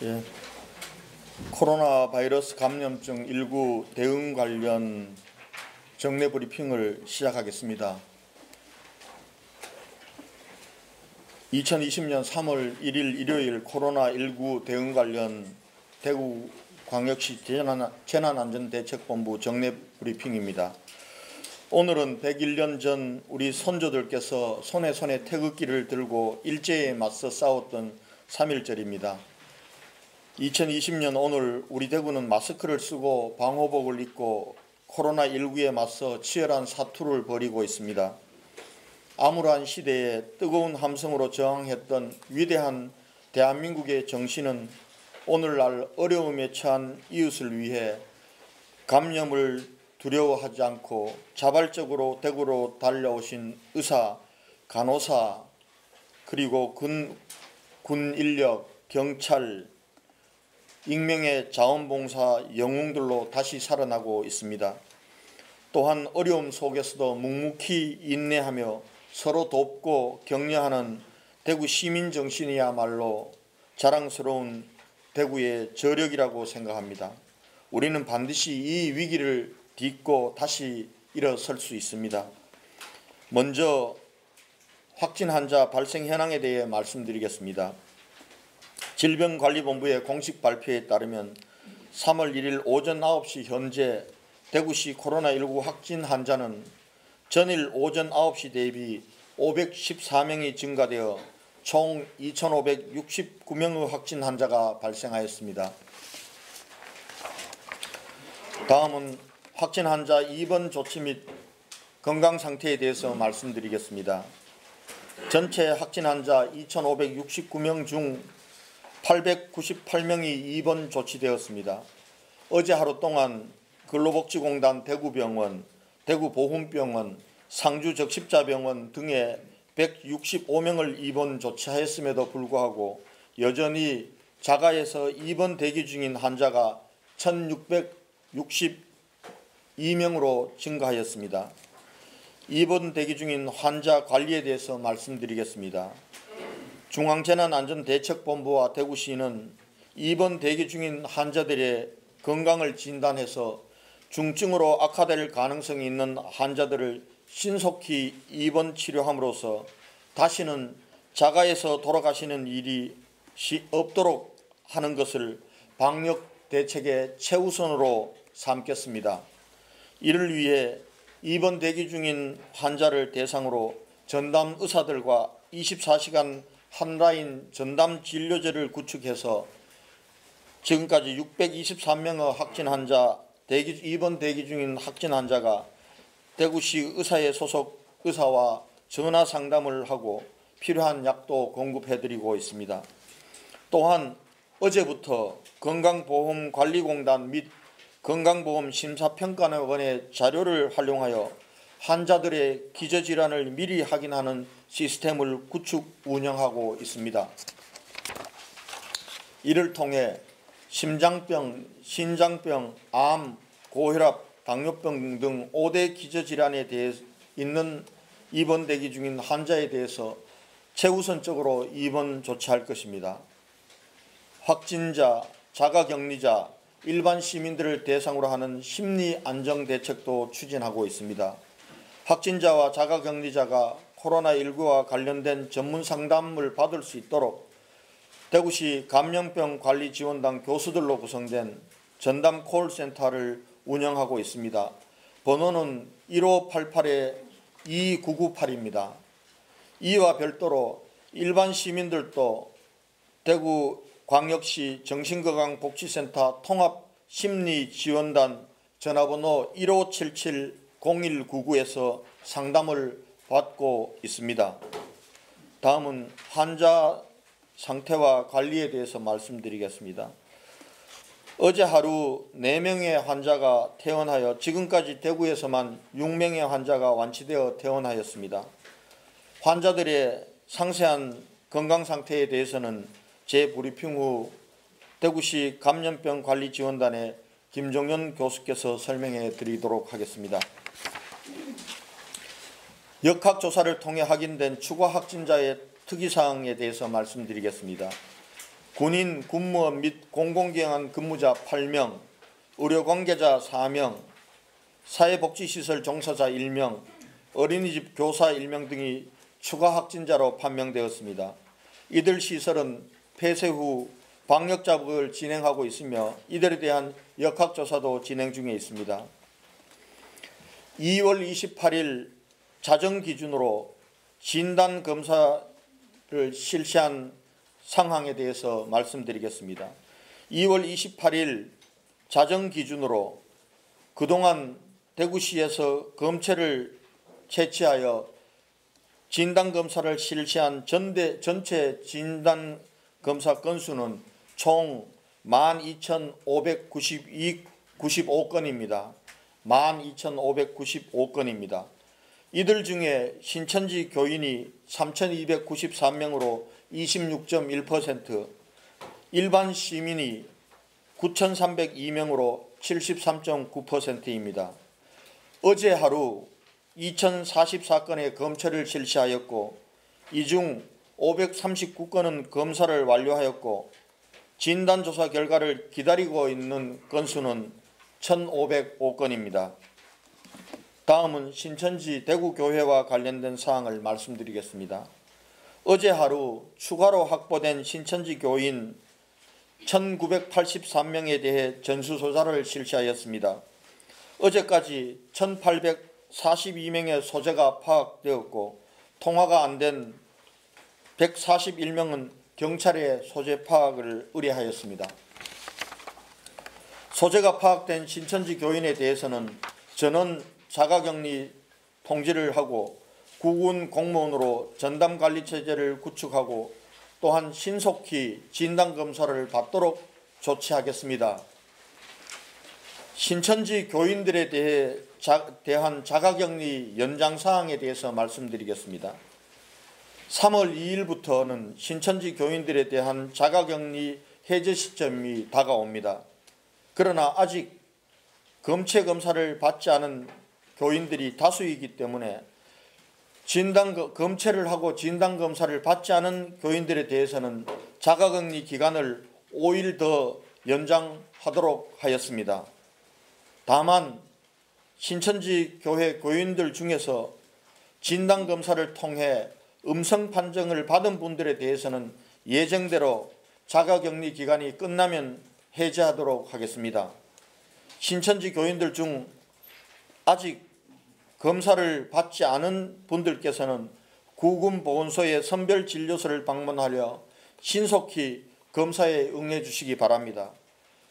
예, 코로나 바이러스 감염증 19 대응 관련 정례 브리핑을 시작하겠습니다. 2020년 3월 1일 일요일 코로나19 대응 관련 대구광역시 재난안전대책본부 정례 브리핑입니다. 오늘은 101년 전 우리 선조들께서 손에 태극기를 들고 일제에 맞서 싸웠던 3.1절입니다. 2020년 오늘 우리 대구는 마스크를 쓰고 방호복을 입고 코로나19에 맞서 치열한 사투를 벌이고 있습니다. 암울한 시대에 뜨거운 함성으로 저항했던 위대한 대한민국의 정신은 오늘날 어려움에 처한 이웃을 위해 감염을 두려워하지 않고 자발적으로 대구로 달려오신 의사, 간호사, 그리고 군 인력, 경찰, 익명의 자원봉사 영웅들로 다시 살아나고 있습니다. 또한 어려움 속에서도 묵묵히 인내하며 서로 돕고 격려하는 대구 시민 정신이야말로 자랑스러운 대구의 저력이라고 생각합니다. 우리는 반드시 이 위기를 딛고 다시 일어설 수 있습니다. 먼저 확진 환자 발생 현황에 대해 말씀드리겠습니다. 질병관리본부의 공식 발표에 따르면 3월 1일 오전 9시 현재 대구시 코로나19 확진 환자는 전일 오전 9시 대비 514명이 증가되어 총 2,569명의 확진 환자가 발생하였습니다. 다음은 확진 환자 입원 조치 및 건강 상태에 대해서 말씀드리겠습니다. 전체 확진 환자 2,569명 중 898명이 입원 조치되었습니다. 어제 하루 동안 근로복지공단 대구병원, 대구보훈병원, 상주적십자병원 등에 165명을 입원 조치하였음에도 불구하고 여전히 자가에서 입원 대기 중인 환자가 1,662명으로 증가하였습니다. 입원 대기 중인 환자 관리에 대해서 말씀드리겠습니다. 중앙재난안전대책본부와 대구시는 입원 대기 중인 환자들의 건강을 진단해서 중증으로 악화될 가능성이 있는 환자들을 신속히 입원 치료함으로써 다시는 자가에서 돌아가시는 일이 없도록 하는 것을 방역 대책의 최우선으로 삼겠습니다. 이를 위해 입원 대기 중인 환자를 대상으로 전담 의사들과 24시간 한라인 전담 진료제를 구축해서 지금까지 623명의 확진 환자, 입원 대기 중인 확진 환자가 대구시 의사회 소속 의사와 전화 상담을 하고 필요한 약도 공급해드리고 있습니다. 또한 어제부터 건강보험관리공단 및 건강보험심사평가원의 자료를 활용하여 환자들의 기저질환을 미리 확인하는 시스템을 구축 운영하고 있습니다. 이를 통해 심장병, 신장병, 암, 고혈압, 당뇨병 등 5대 기저질환에 대해 있는 입원 대기 중인 환자에 대해서 최우선적으로 입원 조치할 것입니다. 확진자, 자가격리자, 일반 시민들을 대상으로 하는 심리안정대책도 추진하고 있습니다. 확진자와 자가격리자가 코로나19와 관련된 전문 상담을 받을 수 있도록 대구시 감염병관리지원단 교수들로 구성된 전담 콜센터를 운영하고 있습니다. 번호는 1588-2998입니다. 이와 별도로 일반 시민들도 대구광역시 정신건강복지센터 통합심리지원단 전화번호 1577-0199에서 상담을 받고 있습니다. 다음은 환자 상태와 관리에 대해서 말씀드리겠습니다. 어제 하루 4명의 환자가 퇴원하여 지금까지 대구에서만 6명의 환자가 완치되어 퇴원하였습니다. 환자들의 상세한 건강 상태에 대해서는 재브리핑 후 대구시 감염병관리지원단의 김종현 교수께서 설명해 드리도록 하겠습니다. 역학조사를 통해 확인된 추가 확진자의 특이사항에 대해서 말씀드리겠습니다. 군인, 군무원 및 공공기관 근무자 8명, 의료관계자 4명, 사회복지시설 종사자 1명, 어린이집 교사 1명 등이 추가 확진자로 판명되었습니다. 이들 시설은 폐쇄 후 방역작업을 진행하고 있으며 이들에 대한 역학조사도 진행 중에 있습니다. 2월 28일 자정 기준으로 진단검사를 실시한 상황에 대해서 말씀드리겠습니다. 2월 28일 자정 기준으로 그동안 대구시에서 검체를 채취하여 진단검사를 실시한 전체 진단검사 건수는 총 12,595건입니다. 12,595건입니다. 이들 중에 신천지 교인이 3,293명으로 26.1%, 일반 시민이 9,302명으로 73.9%입니다. 어제 하루 2,044건의 검체를 실시하였고 이 중 539건은 검사를 완료하였고 진단조사 결과를 기다리고 있는 건수는 1,505건입니다. 다음은 신천지 대구교회와 관련된 사항을 말씀드리겠습니다. 어제 하루 추가로 확보된 신천지 교인 1,983명에 대해 전수조사를 실시하였습니다. 어제까지 1,842명의 소재가 파악되었고 통화가 안 된 141명은 경찰에 소재 파악을 의뢰하였습니다. 소재가 파악된 신천지 교인에 대해서는 전원 자가격리 통지를 하고 구군 공무원으로 전담관리체제를 구축하고 또한 신속히 진단검사를 받도록 조치하겠습니다. 신천지 교인들에 대한 자가격리 연장사항에 대해서 말씀드리겠습니다. 3월 2일부터는 신천지 교인들에 대한 자가격리 해제 시점이 다가옵니다. 그러나 아직 검체검사를 받지 않은 교인들이 다수이기 때문에 검체를 하고 진단검사를 받지 않은 교인들에 대해서는 자가격리 기간을 5일 더 연장하도록 하였습니다. 다만 신천지 교회 교인들 중에서 진단검사를 통해 음성 판정을 받은 분들에 대해서는 예정대로 자가격리 기간이 끝나면 해제하도록 하겠습니다. 신천지 교인들 중 아직 검사를 받지 않은 분들께서는 구군보건소의 선별진료소를 방문하여 신속히 검사에 응해 주시기 바랍니다.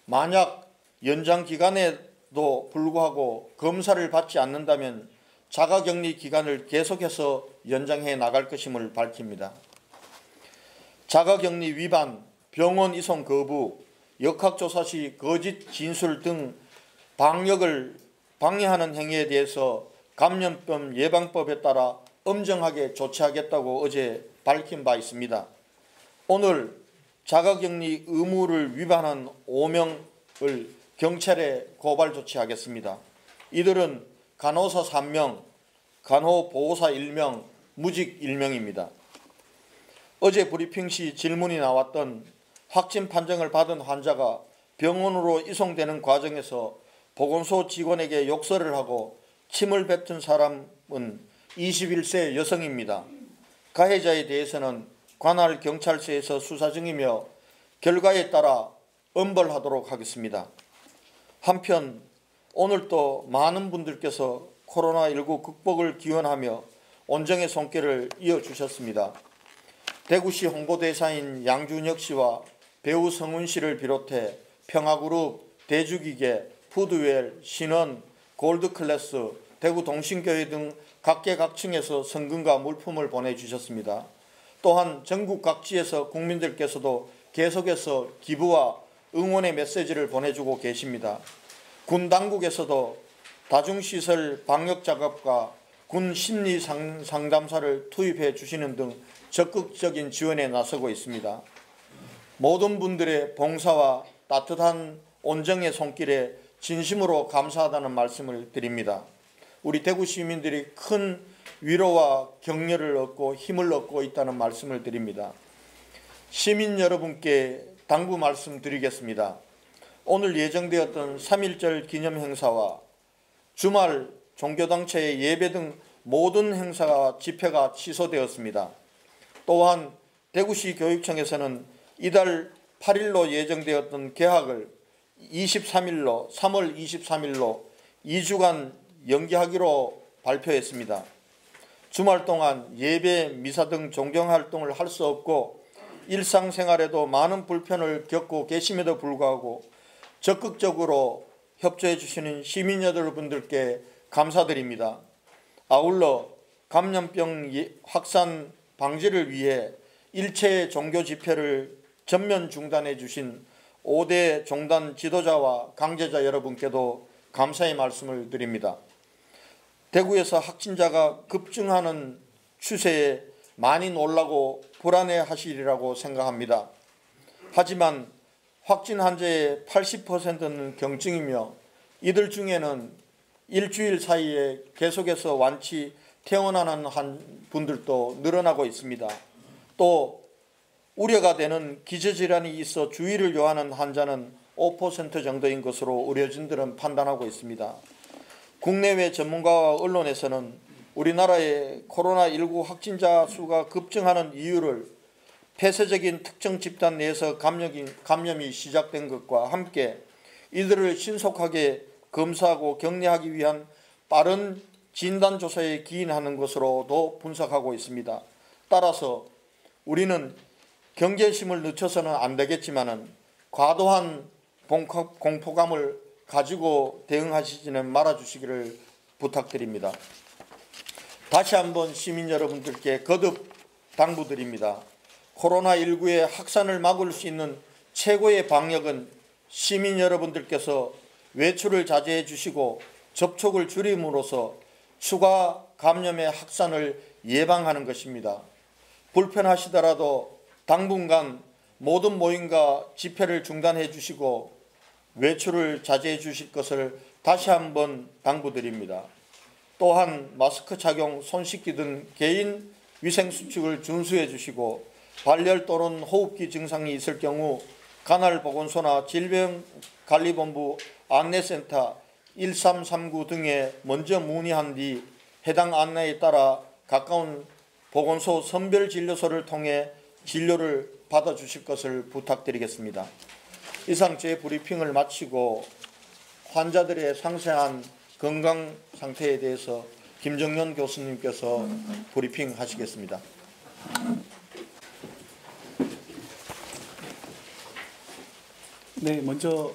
만약 연장 기간에도 불구하고 검사를 받지 않는다면 자가격리 기간을 계속해서 연장해 나갈 것임을 밝힙니다. 자가격리 위반, 병원 이송 거부, 역학조사 시 거짓 진술 등 방역을 방해하는 행위에 대해서 감염병 예방법에 따라 엄정하게 조치하겠다고 어제 밝힌 바 있습니다. 오늘 자가격리 의무를 위반한 5명을 경찰에 고발 조치하겠습니다. 이들은 간호사 3명, 간호보호사 1명, 무직 1명입니다. 어제 브리핑 시 질문이 나왔던 확진 판정을 받은 환자가 병원으로 이송되는 과정에서 보건소 직원에게 욕설을 하고 침을 뱉은 사람은 21세 여성입니다. 가해자에 대해서는 관할 경찰서에서 수사 중이며 결과에 따라 엄벌하도록 하겠습니다. 한편 오늘도 많은 분들께서 코로나19 극복을 기원하며 온정의 손길을 이어주셨습니다. 대구시 홍보대사인 양준혁 씨와 배우 성훈 씨를 비롯해 평화그룹, 대주기계, 푸드웰, 신원, 골드클래스, 대구 동신교회 등 각계각층에서 성금과 물품을 보내주셨습니다. 또한 전국 각지에서 국민들께서도 계속해서 기부와 응원의 메시지를 보내주고 계십니다. 군 당국에서도 다중시설 방역작업과 군 심리상담사를 투입해 주시는 등 적극적인 지원에 나서고 있습니다. 모든 분들의 봉사와 따뜻한 온정의 손길에 진심으로 감사하다는 말씀을 드립니다. 우리 대구 시민들이 큰 위로와 격려를 얻고 힘을 얻고 있다는 말씀을 드립니다. 시민 여러분께 당부 말씀드리겠습니다. 오늘 예정되었던 3.1절 기념 행사와 주말 종교단체의 예배 등 모든 행사와 집회가 취소되었습니다. 또한 대구시 교육청에서는 이달 8일로 예정되었던 개학을 3월 23일로 2주간 연기하기로 발표했습니다. 주말 동안 예배, 미사 등 종교활동을 할 수 없고 일상생활에도 많은 불편을 겪고 계심에도 불구하고 적극적으로 협조해 주시는 시민 여러분들께 감사드립니다. 아울러 감염병 확산 방지를 위해 일체 종교 집회를 전면 중단해 주신 5대 종단 지도자와 강제자 여러분께도 감사의 말씀을 드립니다. 대구에서 확진자가 급증하는 추세에 많이 놀라고 불안해하시리라고 생각합니다. 하지만 확진 환자의 80%는 경증이며 이들 중에는 일주일 사이에 계속해서 완치 퇴원하는 분들도 늘어나고 있습니다. 또 우려가 되는 기저질환이 있어 주의를 요하는 환자는 5% 정도인 것으로 의료진들은 판단하고 있습니다. 국내외 전문가와 언론에서는 우리나라의 코로나19 확진자 수가 급증하는 이유를 폐쇄적인 특정 집단 내에서 감염이 시작된 것과 함께 이들을 신속하게 검사하고 격리하기 위한 빠른 진단조사에 기인하는 것으로도 분석하고 있습니다. 따라서 우리는 경계심을 늦춰서는 안 되겠지만 과도한 공포감을 가지고 대응하시지는 말아주시기를 부탁드립니다. 다시 한번 시민 여러분들께 거듭 당부드립니다. 코로나19의 확산을 막을 수 있는 최고의 방역은 시민 여러분들께서 외출을 자제해 주시고 접촉을 줄임으로써 추가 감염의 확산을 예방하는 것입니다. 불편하시더라도 당분간 모든 모임과 집회를 중단해 주시고 외출을 자제해 주실 것을 다시 한번 당부드립니다. 또한 마스크 착용, 손 씻기 등 개인 위생수칙을 준수해 주시고 발열 또는 호흡기 증상이 있을 경우 간헐보건소나 질병관리본부 안내센터 1339 등에 먼저 문의한 뒤 해당 안내에 따라 가까운 보건소 선별진료소를 통해 진료를 받아주실 것을 부탁드리겠습니다. 이상 제 브리핑을 마치고 환자들의 상세한 건강 상태에 대해서 김정년 교수님께서 브리핑 하시겠습니다. 네, 먼저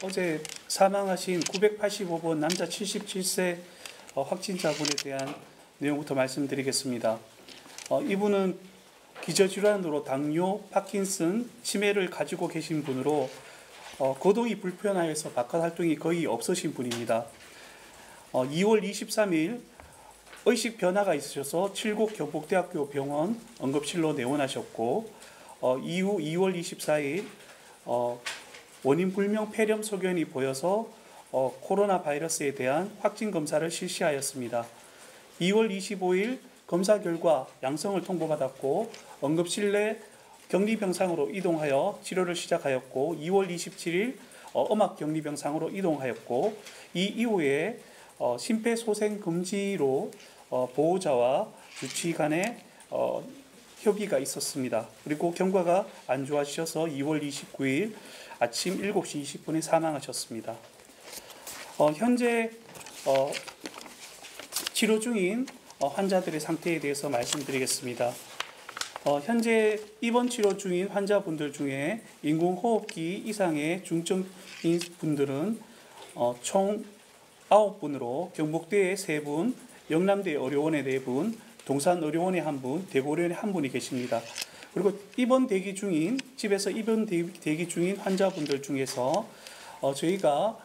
어제 사망하신 985번 남자 77세 확진자분에 대한 내용부터 말씀드리겠습니다. 이분은 기저질환으로 당뇨, 파킨슨, 치매를 가지고 계신 분으로 거동이 불편하여서 바깥 활동이 거의 없으신 분입니다. 2월 23일 의식 변화가 있으셔서 칠곡 경북대학교 병원 응급실로 내원하셨고 이후 2월 24일 원인 불명 폐렴 소견이 보여서 코로나 바이러스에 대한 확진 검사를 실시하였습니다. 2월 25일 검사 결과 양성을 통보받았고 응급실 내 격리병상으로 이동하여 치료를 시작하였고 2월 27일 음압격리병상으로 이동하였고 이 이후에 심폐소생금지로 보호자와 주치 간의 협의가 있었습니다. 그리고 경과가 안 좋아지셔서 2월 29일 아침 7시 20분에 사망하셨습니다. 현재 치료 중인 환자들의 상태에 대해서 말씀드리겠습니다. 현재 입원 치료 중인 환자분들 중에 인공호흡기 이상의 중증인 분들은 총 9분으로 경북대에 3분, 영남대 의료원에 4분, 동산의료원에 1분, 대구의료원에 1분이 계십니다. 그리고 입원 대기 중인, 집에서 입원 대기 중인 환자분들 중에서 저희가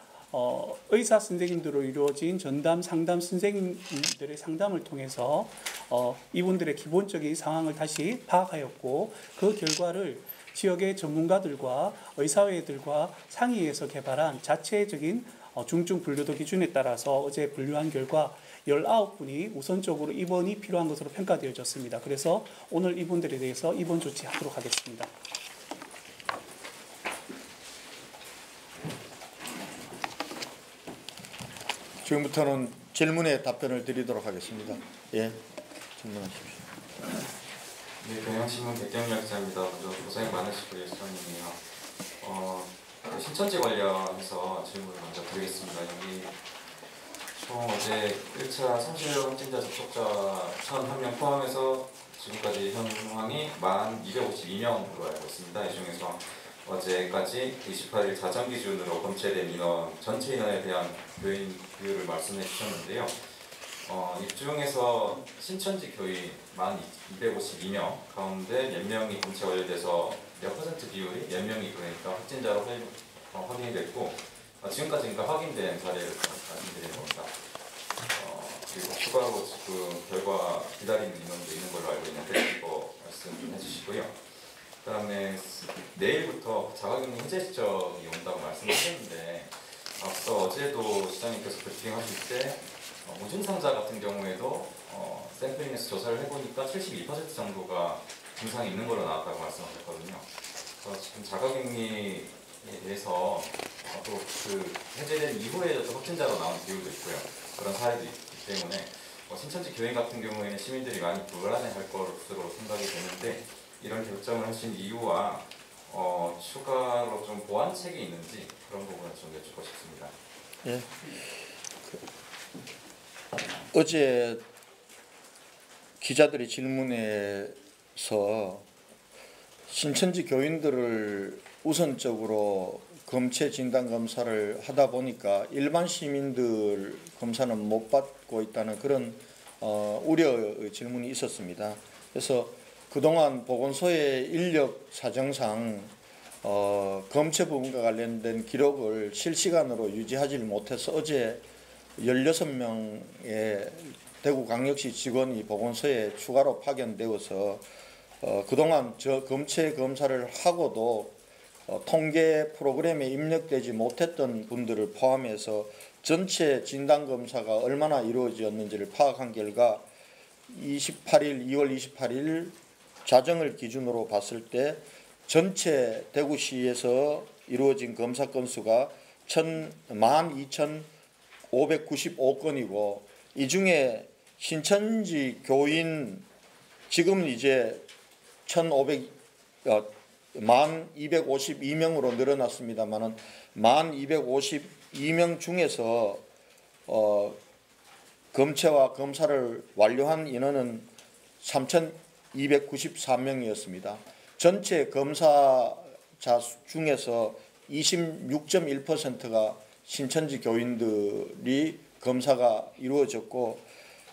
의사 선생님들로 이루어진 전담 상담 선생님들의 상담을 통해서 이분들의 기본적인 상황을 다시 파악하였고 그 결과를 지역의 전문가들과 의사회들과 상의해서 개발한 자체적인 중증 분류도 기준에 따라서 어제 분류한 결과 19분이 우선적으로 입원이 필요한 것으로 평가되어졌습니다. 그래서 오늘 이분들에 대해서 입원 조치하도록 하겠습니다. 지금부터는 질문에 답변을 드리도록 하겠습니다. 예, 질문하십시오. 네, 경향신문 백경렬 기자입니다. 먼저 고생 많으시고요, 수장님이요. 신천지 관련해서 질문을 먼저 드리겠습니다. 여기 총 어제 1차 성실 확진자 접촉자 1,001명 포함해서 지금까지 현 상황이 1,252명으로 알고 있습니다. 이 중에서 어제까지 28일 자정 기준으로 검체된 인원, 전체 인원에 대한 교인 비율을 말씀해 주셨는데요. 이 중에서 신천지 교인 1,252명 가운데 몇 명이 검체 완료돼서 몇 퍼센트 비율이 몇 명이 그러니까 확진자로 확인이 됐고 지금까지 그러니까 확인된 사례를 말씀드리는 겁니다. 그리고 추가로 지금 결과 기다리는 인원도 있는 걸로 알고 있는데 이거 말씀 좀 해주시고요. 그다음에 내일부터 자가격리 해제 지적이 온다고 말씀하셨는데 앞서 어제도 시장님께서 브리핑하실 때 무증상자 같은 경우에도 샘플링에서 조사를 해보니까 72% 정도가 증상이 있는 걸로 나왔다고 말씀하셨거든요. 그래서 지금 자가격리에 대해서 또 그 해제된 이후에 또 확진자로 나온 비율도 있고요. 그런 사례도 있기 때문에 신천지 교인 같은 경우에는 시민들이 많이 불안해할 것으로 생각이 되는데 이런 결정을 하신 이유와 추가로 좀 보완책이 있는지 그런 부분을 좀 여쭙고 싶습니다. 예. 어제 기자들이 질문에서 신천지 교인들을 우선적으로 검체 진단 검사를 하다 보니까 일반 시민들 검사는 못 받고 있다는 그런 우려의 질문이 있었습니다. 그래서 그동안 보건소의 인력 사정상 검체 부분과 관련된 기록을 실시간으로 유지하지 못해서 어제 16명의 대구광역시 직원이 보건소에 추가로 파견되어서 그동안 검체 검사를 하고도 통계 프로그램에 입력되지 못했던 분들을 포함해서 전체 진단검사가 얼마나 이루어졌는지를 파악한 결과 2월 28일 자정을 기준으로 봤을 때 전체 대구시에서 이루어진 검사 건수가 12,595건이고 이 중에 신천지 교인 지금 이제 1,252명으로 늘어났습니다만은 1,252명 중에서 검체와 검사를 완료한 인원은 3,294명이었습니다. 전체 검사자 중에서 26.1%가 신천지 교인들이 검사가 이루어졌고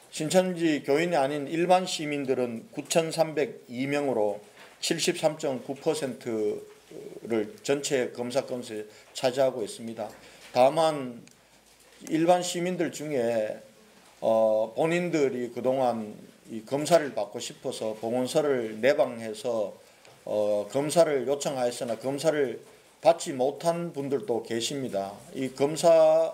신천지 교인이 아닌 일반 시민들은 9,302명으로 73.9%를 전체 검사 건수에 차지하고 있습니다. 다만 일반 시민들 중에 본인들이 그동안 이 검사를 받고 싶어서 보건소를 내방해서 검사를 요청하였으나 검사를 받지 못한 분들도 계십니다. 이 검사를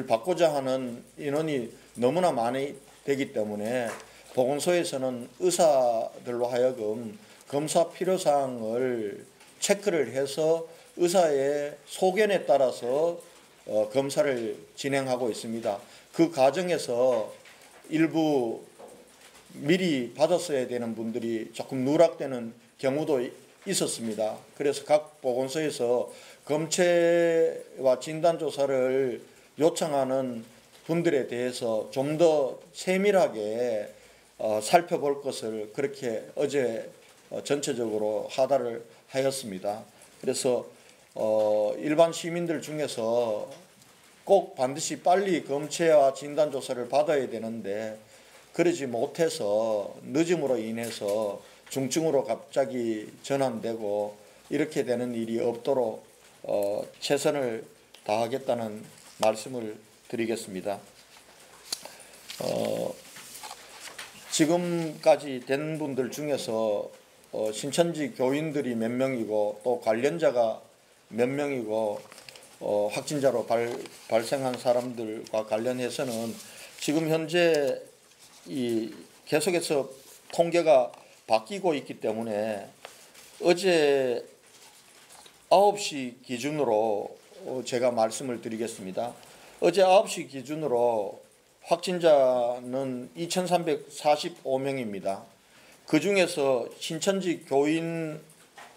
받고자 하는 인원이 너무나 많이 되기 때문에 보건소에서는 의사들로 하여금 검사 필요사항을 체크를 해서 의사의 소견에 따라서 검사를 진행하고 있습니다. 그 과정에서 일부 미리 받았어야 되는 분들이 조금 누락되는 경우도 있었습니다. 그래서 각 보건소에서 검체와 진단조사를 요청하는 분들에 대해서 좀 더 세밀하게 살펴볼 것을 그렇게 어제 전체적으로 하달을 하였습니다. 그래서 일반 시민들 중에서 꼭 반드시 빨리 검체와 진단조사를 받아야 되는데 그러지 못해서 늦음으로 인해서 중증으로 갑자기 전환되고 이렇게 되는 일이 없도록 최선을 다하겠다는 말씀을 드리겠습니다. 지금까지 된 분들 중에서 신천지 교인들이 몇 명이고 또 관련자가 몇 명이고 확진자로 발생한 사람들과 관련해서는 지금 현재 이 계속해서 통계가 바뀌고 있기 때문에 어제 9시 기준으로 제가 말씀을 드리겠습니다. 어제 9시 기준으로 확진자는 2,345명입니다. 그중에서 신천지 교인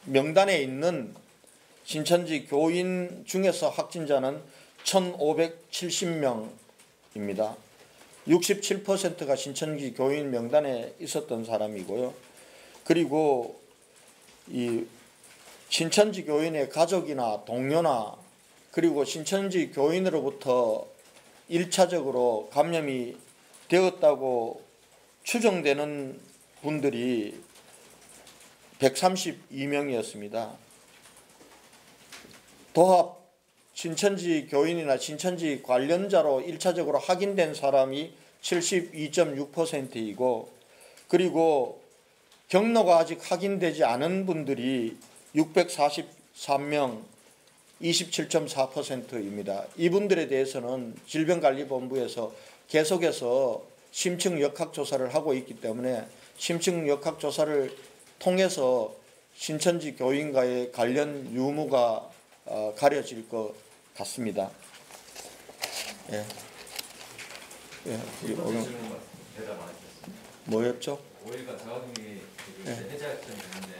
명단에 있는 신천지 교인 중에서 확진자는 1,570명입니다. 67%가 신천지 교인 명단에 있었던 사람이고요. 그리고 이 신천지 교인의 가족이나 동료나 그리고 신천지 교인으로부터 1차적으로 감염이 되었다고 추정되는 분들이 132명이었습니다. 도합 신천지 교인이나 신천지 관련자로 1차적으로 확인된 사람이 72.6%이고 그리고 경로가 아직 확인되지 않은 분들이 643명 27.4%입니다. 이분들에 대해서는 질병관리본부에서 계속해서 심층 역학조사를 하고 있기 때문에 심층 역학조사를 통해서 신천지 교인과의 관련 유무가 가려질 것 같습니다. 예. 예. 뭐였죠? 5일간 자가격리 해제했던 있는데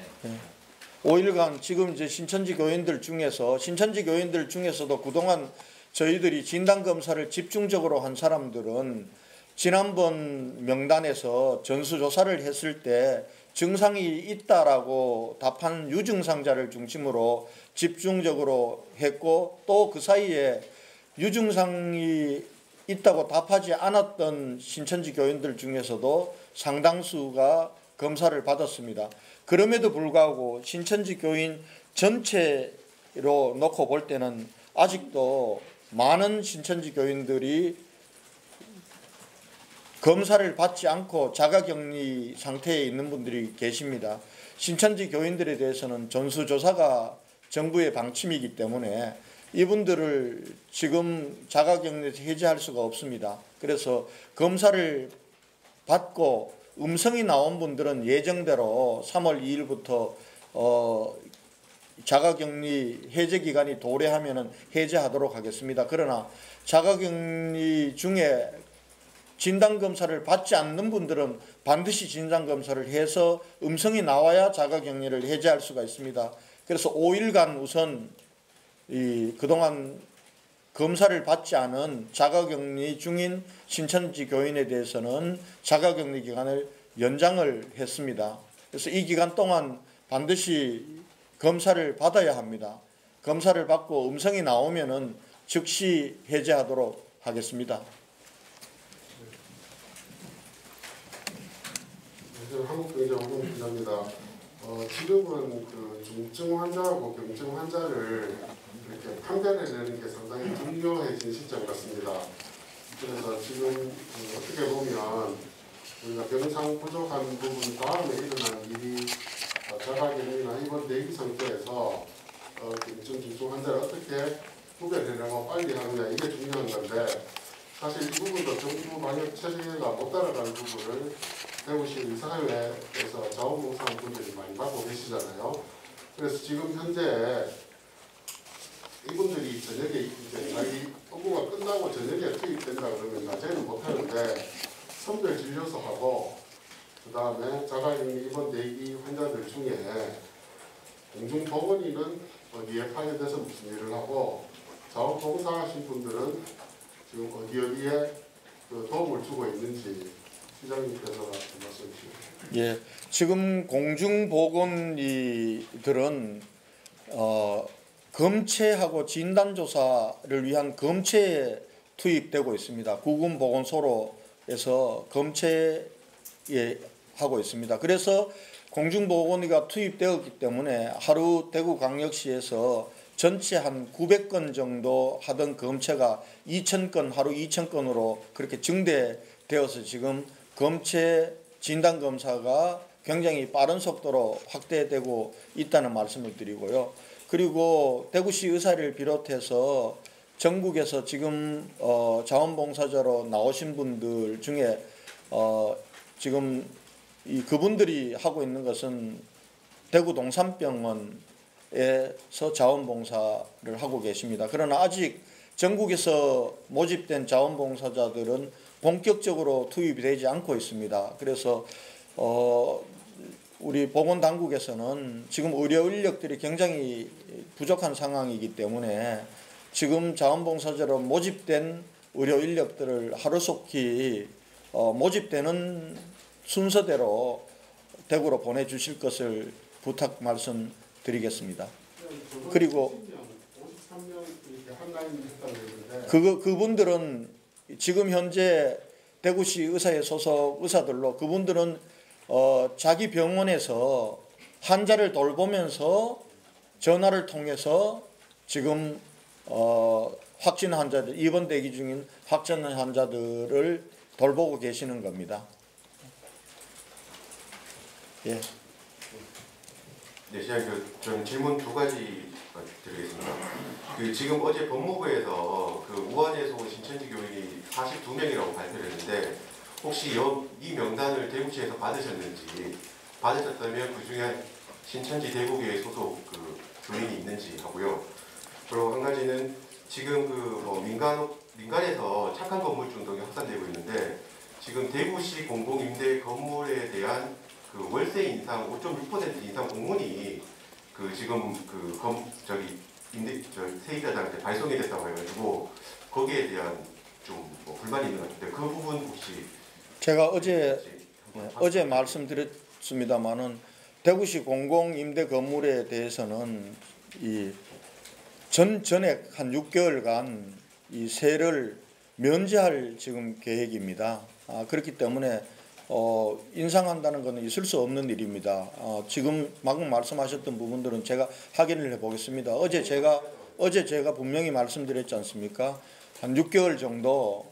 5일간 지금 이제 신천지 교인들 중에서도 그동안 저희들이 진단 검사를 집중적으로 한 사람들은 지난번 명단에서 전수조사를 했을 때 증상이 있다라고 답한 유증상자를 중심으로 집중적으로 했고 또 그 사이에 유증상이 있다고 답하지 않았던 신천지 교인들 중에서도 상당수가 검사를 받았습니다. 그럼에도 불구하고 신천지 교인 전체로 놓고 볼 때는 아직도 많은 신천지 교인들이 검사를 받지 않고 자가격리 상태에 있는 분들이 계십니다. 신천지 교인들에 대해서는 전수조사가 정부의 방침이기 때문에 이분들을 지금 자가격리에서 해제할 수가 없습니다. 그래서 검사를 받고 음성이 나온 분들은 예정대로 3월 2일부터 자가격리 해제 기간이 도래하면 해제하도록 하겠습니다. 그러나 자가격리 중에 진단검사를 받지 않는 분들은 반드시 진단검사를 해서 음성이 나와야 자가격리를 해제할 수가 있습니다. 그래서 5일간 우선 그동안 검사를 받지 않은 자가격리 중인 신천지 교인에 대해서는 자가격리 기간을 연장을 했습니다. 그래서 이 기간 동안 반드시 검사를 받아야 합니다. 검사를 받고 음성이 나오면은 즉시 해제하도록 하겠습니다. 한국경제원공 기자입니다. 지금은 그 중증 환자하고 경증 환자를 이렇게 판별해내는 게 상당히 중요해진 시점 같습니다. 그래서 지금 어떻게 보면 우리가 병상 부족한 부분 다음에 일어난 일이 자가격리나 입원 대기 상태에서 경증 중증 환자를 어떻게 구별해내고 빨리 하느냐 이게 중요한 건데 사실 이 부분도 정부 방역 체계가 못 따라가는 부분을 대구시 의사회에서 자원봉사하는 분들이 많이 받고 계시잖아요. 그래서 지금 현재 이분들이 저녁에 이제 자기 업무가 끝나고 저녁에 투입된다 그러면 낮에는 못하는데 선별 진료소하고 그 다음에 자가격리 입원 대기 환자들 중에 공중보건의는 어디에 파견돼서 무슨 일을 하고 자원봉사하신 분들은 지금 어디에 그 도움을 주고 있는지 시장님께서 말씀 주시죠. 예, 지금 공중보건의들은 검체하고 진단조사를 위한 검체에 투입되고 있습니다. 구군보건소로에서 검체에 하고 있습니다. 그래서 공중보건의가 투입되었기 때문에 하루 대구광역시에서 전체 한 900건 정도 하던 검체가 2,000건, 하루 2,000건으로 그렇게 증대되어서 지금 검체 진단검사가 굉장히 빠른 속도로 확대되고 있다는 말씀을 드리고요. 그리고 대구시 의사를 비롯해서 전국에서 지금 자원봉사자로 나오신 분들 중에 지금 그분들이 하고 있는 것은 대구 동산병원에서 자원봉사를 하고 계십니다. 그러나 아직 전국에서 모집된 자원봉사자들은 본격적으로 투입이 되지 않고 있습니다. 그래서 우리 보건당국에서는 지금 의료 인력들이 굉장히 부족한 상황이기 때문에 지금 자원봉사자로 모집된 의료 인력들을 하루속히 모집되는 순서대로 대구로 보내주실 것을 부탁 말씀드리겠습니다. 그리고 53명 이렇게 한라인 했다고 그러는데 그분들은 지금 현재 대구시 의사회 소속 의사들로 그분들은 자기 병원에서 환자를 돌보면서 전화를 통해서 지금 확진 환자들, 입원 대기 중인 확진 환자들을 돌보고 계시는 겁니다. 예. 네, 시장님, 저는 질문 두 가지 드리겠습니다. 지금 어제 법무부에서 우한에서 온 신천지 교인이 42명이라고 발표를 했는데 혹시 이 명단을 대구시에서 받으셨는지, 받으셨다면 그 중에 신천지 대구교회 소속 교인이 있는지 하고요. 그리고 한 가지는 지금 민간에서 착한 건물주 등이 확산되고 있는데 지금 대구시 공공임대 건물에 대한 월세 인상 5.6% 인상 공문이 지금 세입자들한테 발송이 됐다고 해가지고 거기에 대한 좀 불만이 있는 것 같은데 그 부분 혹시 제가 어제 말씀드렸습니다마는 대구시 공공임대 건물에 대해서는 전액 한 6개월간 이 세를 면제할 지금 계획입니다. 그렇기 때문에 인상한다는 것은 있을 수 없는 일입니다. 지금 방금 말씀하셨던 부분들은 제가 확인을 해보겠습니다. 어제 제가 분명히 말씀드렸지 않습니까? 한 6개월 정도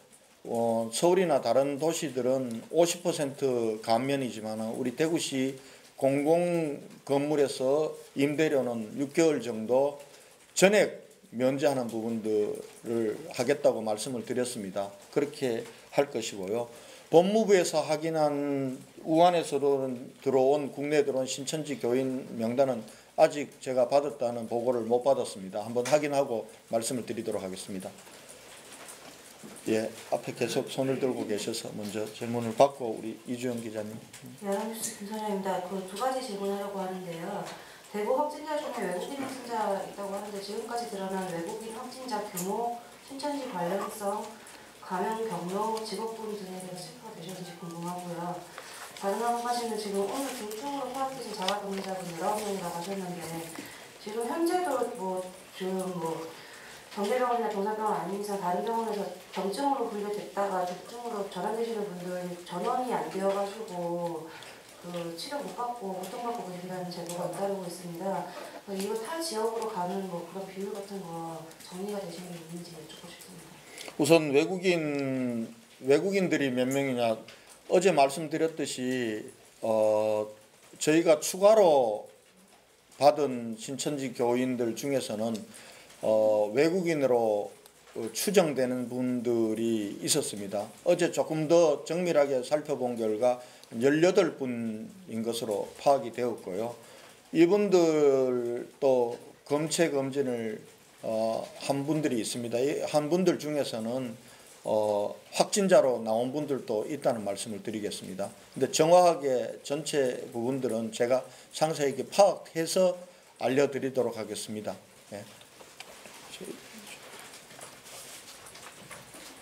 서울이나 다른 도시들은 50% 감면이지만 우리 대구시 공공 건물에서 임대료는 6개월 정도 전액 면제하는 부분들을 하겠다고 말씀을 드렸습니다. 그렇게 할 것이고요. 법무부에서 확인한 우한에서 들어온 국내에 들어온 신천지 교인 명단은 아직 제가 받았다는 보고를 못 받았습니다. 한번 확인하고 말씀을 드리도록 하겠습니다. 예, 앞에 계속 손을 들고 계셔서 먼저 질문을 받고 우리 이주영 기자님. 네, 한뉴스 김선영입니다. 두 가지 질문하려고 하는데요. 대구 확진자 중에 외국인 확진자 있다고 하는데 지금까지 드러난 외국인 확진자 규모, 신천지 관련성, 감염 경로, 직업군 등에 대해서 체크가 되셨는지 궁금하고요. 다른 한 가지는 지금 오늘 중증으로 파악되신 자가격리자분 19명이라고 하셨는데 지금 현재도 정대병원이나 동산병원 아닌 이상 다른 병원에서 경증으로 분류됐다가 중증으로 전환되시는 분들 전원이 안 되어가지고 치료 못 받고 고통받고 계신다는 제보가 잇따르고 있습니다. 이거 타 지역으로 가는 그런 비율 같은 거 정리가 되신 게 있는지 여쭙고 싶습니다. 우선 외국인들이 몇 명이냐 어제 말씀드렸듯이 저희가 추가로 받은 신천지 교인들 중에서는 외국인으로 추정되는 분들이 있었습니다. 어제 조금 더 정밀하게 살펴본 결과 18분인 것으로 파악이 되었고요. 이분들도 검체 검진을 한 분들이 있습니다. 한 분들 중에서는 확진자로 나온 분들도 있다는 말씀을 드리겠습니다. 근데 정확하게 전체 부분들은 제가 상세히 파악해서 알려드리도록 하겠습니다. 네.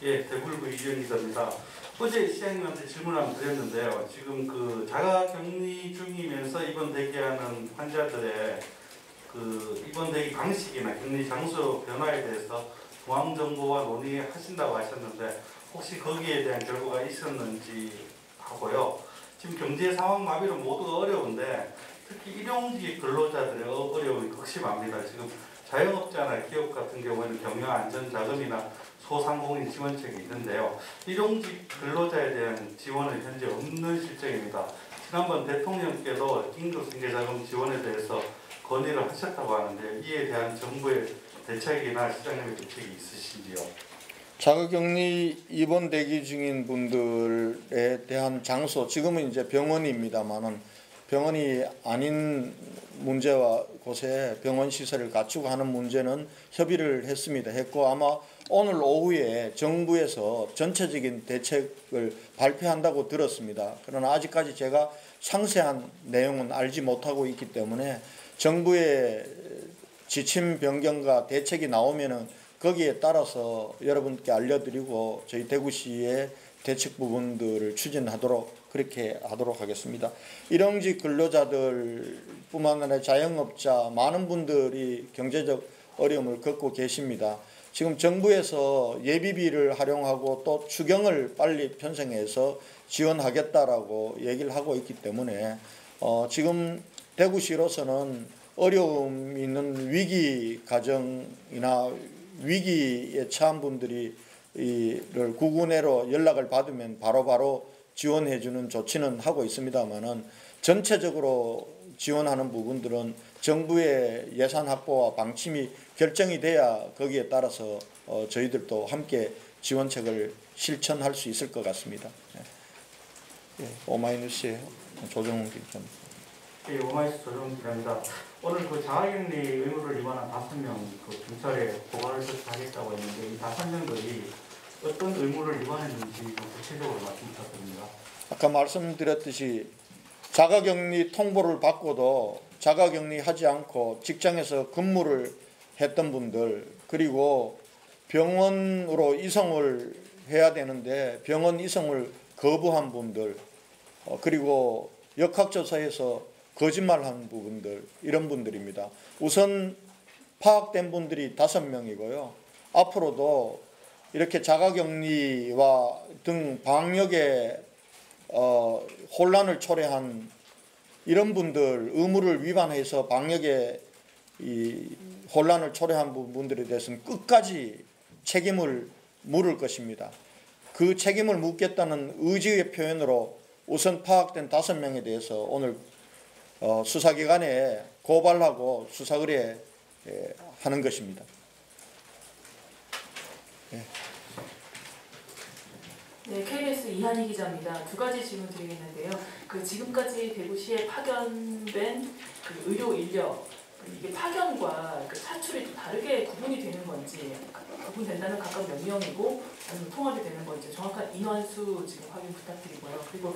예, 대구일보 이주영 기자입니다. 어제 시장님한테 질문을 한번 드렸는데요. 지금 자가격리 중이면서 입원 대기하는 환자들의 입원 대기 방식이나 격리 장소 변화에 대해서 중앙정부와 논의하신다고 하셨는데 혹시 거기에 대한 결과가 있었는지 하고요. 지금 경제 상황 마비로 모두가 어려운데 특히 일용직 근로자들의 어려움이 극심합니다. 지금 자영업자나 기업 같은 경우에는 경영 안전 자금이나 소상공인 지원책이 있는데요. 일용직 근로자에 대한 지원은 현재 없는 실정입니다. 지난번 대통령께도 긴급 생계자금 지원에 대해서 건의를 하셨다고 하는데 이에 대한 정부의 대책이나 시장님의 대책이 있으신지요? 자가격리 입원 대기 중인 분들에 대한 장소, 지금은 이제 병원입니다만은 병원이 아닌 문제와 곳에 병원 시설을 갖추고 하는 문제는 협의를 했고 아마 오늘 오후에 정부에서 전체적인 대책을 발표한다고 들었습니다. 그러나 아직까지 제가 상세한 내용은 알지 못하고 있기 때문에 정부의 지침 변경과 대책이 나오면은 거기에 따라서 여러분께 알려드리고 저희 대구시의 대책 부분들을 추진하도록 그렇게 하도록 하겠습니다. 일용직 근로자들뿐만 아니라 자영업자 많은 분들이 경제적 어려움을 겪고 계십니다. 지금 정부에서 예비비를 활용하고 또 추경을 빨리 편성해서 지원하겠다라고 얘기를 하고 있기 때문에 지금 대구시로서는 어려움 있는 위기 가정이나 위기에 처한 분들이 이를 구군회로 연락을 받으면 바로바로 지원해주는 조치는 하고 있습니다만은 전체적으로 지원하는 부분들은 정부의 예산 확보와 방침이 결정이 돼야 거기에 따라서 저희들도 함께 지원책을 실천할 수 있을 것 같습니다. 오마이뉴스의 조정훈 기자. 네, 오마이뉴스 조정훈 기자입니다. 오늘 그 자가격리 의무를 위반한 5명 그 경찰에 고발을 조치하겠다고 했는데 이 5명들이 어떤 의무를 위반했는지 구체적으로 말씀 부탁드립니다. 아까 말씀드렸듯이 자가격리 통보를 받고도 자가격리하지 않고 직장에서 근무를 했던 분들, 그리고 병원으로 이송을 해야 되는데 병원 이송을 거부한 분들, 그리고 역학조사에서 거짓말한 부분들, 이런 분들입니다. 우선 파악된 분들이 5명이고요. 앞으로도 이렇게 자가격리와 등 방역에 혼란을 초래한 이런 분들, 의무를 위반해서 방역에 이 혼란을 초래한 분들에 대해서는 끝까지 책임을 물을 것입니다. 그 책임을 묻겠다는 의지의 표현으로 우선 파악된 5명에 대해서 오늘 수사기관에 고발하고 수사 의뢰하는 것입니다. 네, KBS 이한희 기자입니다. 2가지 질문 드리겠는데요. 그 지금까지 대구시에 파견된 그 의료 인력, 이게 파견과 그 차출이 좀 다르게 구분이 되는 건지, 구분된다면 각각 몇 명이고 아니면 통합이 되는 건지 정확한 인원수 지금 확인 부탁드리고요. 그리고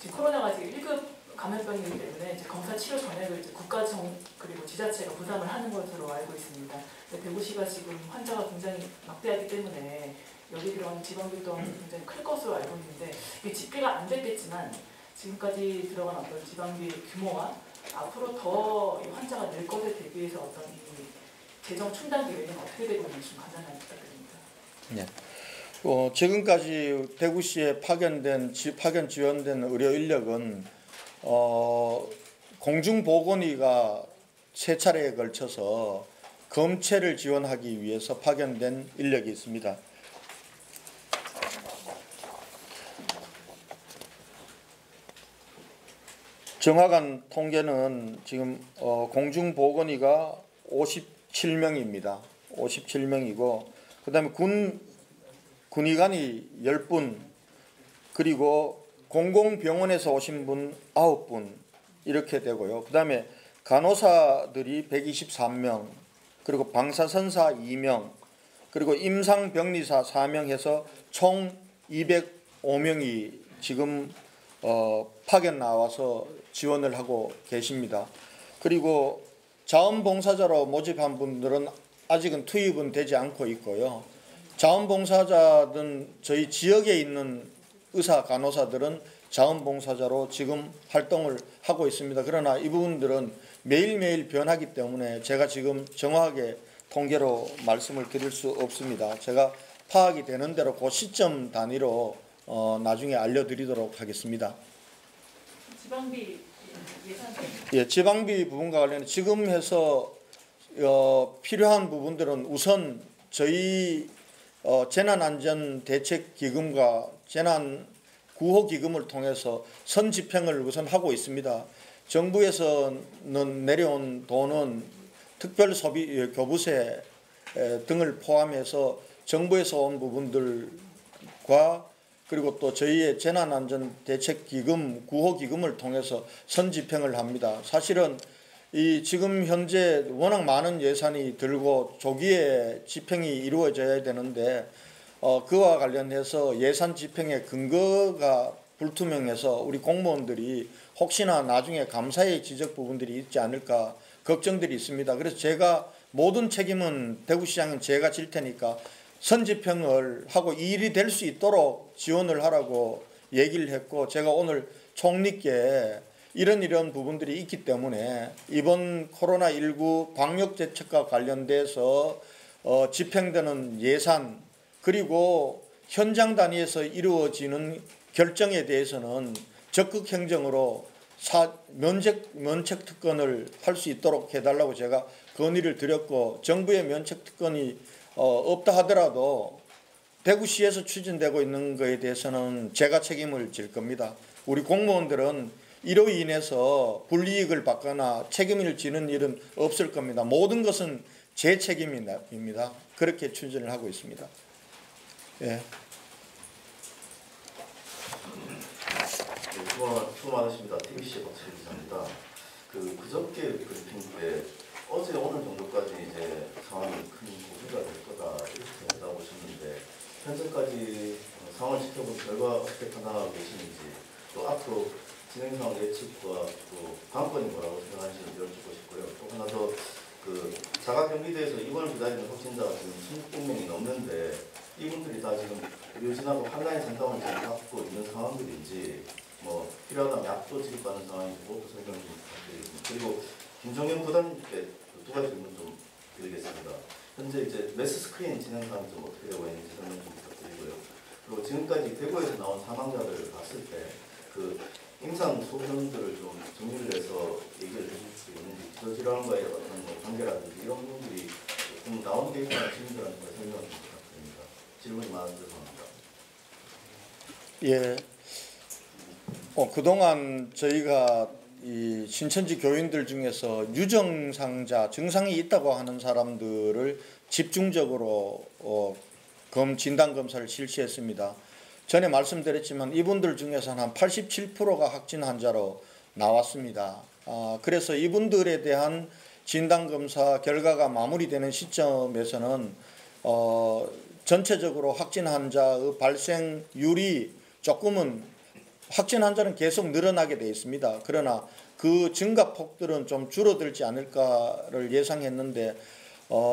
지금 코로나가 지금 1급 감염병이기 때문에 이제 검사 치료 전액을 이제 국가정 그리고 지자체가 부담을 하는 것으로 알고 있습니다. 대구시가 지금 환자가 굉장히 막대하기 때문에 여기 들어가는 지방비 또한 굉장히 클 것으로 알고 있는데 이게 집계가 안 됐겠지만 지금까지 들어간 어떤 지방비 규모와 앞으로 더 환자가 늘 것에 대비해서 어떤 이 재정 충당 계획은 어떻게 되고 있는지 좀 간단하게 부탁드립니다. 네. 지금까지 대구시에 파견 지원된 의료 인력은 공중보건의가 3차례에 걸쳐서 검체를 지원하기 위해서 파견된 인력이 있습니다. 정확한 통계는 지금 공중보건의가 57명입니다. 57명이고 그 다음에 군의관이 10분, 그리고 공공병원에서 오신 분 9분 이렇게 되고요. 그 다음에 간호사들이 123명, 그리고 방사선사 2명, 그리고 임상병리사 4명 해서 총 205명이 지금 파견 나와서 지원을 하고 계십니다. 그리고 자원봉사자로 모집한 분들은 아직은 투입은 되지 않고 있고요. 자원봉사자든 저희 지역에 있는 의사 간호사들은 자원봉사자로 지금 활동을 하고 있습니다. 그러나 이 부분들은 매일매일 변하기 때문에 제가 지금 정확하게 통계로 말씀을 드릴 수 없습니다. 제가 파악이 되는 대로 그 시점 단위로 나중에 알려드리도록 하겠습니다. 지방비 예산? 예, 지방비 부분과 관련해 지금 해서 필요한 부분들은 우선 저희 재난안전대책기금과 재난구호기금을 통해서 선집행을 우선 하고 있습니다. 정부에서는 내려온 돈은 특별소비 교부세 등을 포함해서 정부에서 온 부분들과 그리고 또 저희의 재난안전대책기금 구호기금을 통해서 선집행을 합니다. 사실은 이 지금 현재 워낙 많은 예산이 들고 조기에 집행이 이루어져야 되는데 그와 관련해서 예산 집행의 근거가 불투명해서 우리 공무원들이 혹시나 나중에 감사의 지적 부분들이 있지 않을까 걱정들이 있습니다. 그래서 제가 모든 책임은 대구시장은 제가 질 테니까 선집행을 하고 이 일이 될 수 있도록 지원을 하라고 얘기를 했고, 제가 오늘 총리께 이런 부분들이 있기 때문에 이번 코로나19 방역대책과 관련돼서 집행되는 예산 그리고 현장 단위에서 이루어지는 결정에 대해서는 적극 행정으로 면책 특권을 할 수 있도록 해달라고 제가 건의를 드렸고, 정부의 면책 특권이 없다 하더라도 대구시에서 추진되고 있는 것에 대해서는 제가 책임을 질 겁니다. 우리 공무원들은 이로 인해서 불이익을 받거나 책임을 지는 일은 없을 겁니다. 모든 것은 제 책임입니다. 그렇게 추진을 하고 있습니다. 예. 수고 많으십니다. TBC 박철 기자입니다. 그저께 브리핑 때 어제 오늘 정도까지 이제 상황이 큰 고비가 될 거다 이렇게 나오셨는데 현재까지 상황을 지켜본 결과 어떻게 판단하고 계시는지, 또 앞으로 진행 상황 예측과 또 관건이 뭐라고 생각하시는지 여쭙고 싶고요. 또 하나 더 자가격리대에서 입원을 기다리는 확진자가 지금 1600명이 넘는데 이분들이 다 지금 의료진하고 한라인 상담을 지금 받고 있는 상황들인지, 뭐 필요하다면 약도 지급받는 상황인지 그것도 설명 좀 부탁드리겠습니다. 그리고 김정현 부단님께 두 가지 질문 좀 드리겠습니다. 현재 이제 메스 스크린 진행 상황이 좀 어떻게 되고 있는지 설명 좀 부탁드리고요. 그리고 지금까지 대구에서 나온 사망자들을 봤을 때 임상 소견들을 좀 정리를 해서 얘기를 해줄 수 있는지, 기저질환과의 어떤 관계라든지 이런 부분들이 좀 나온 게 있거나 시민들한테 설명 좀 부탁드립니다. 질문이 많아서 죄송합니다. 예. 그동안 저희가 이 신천지 교인들 중에서 유증상자, 증상이 있다고 하는 사람들을 집중적으로 진단검사를 실시했습니다. 전에 말씀드렸지만 이분들 중에서는 한 87%가 확진 환자로 나왔습니다. 그래서 이분들에 대한 진단검사 결과가 마무리되는 시점에서는 전체적으로 확진 환자의 발생률이 조금은, 확진 환자는 계속 늘어나게 되어 있습니다. 그러나 그 증가폭들은 좀 줄어들지 않을까를 예상했는데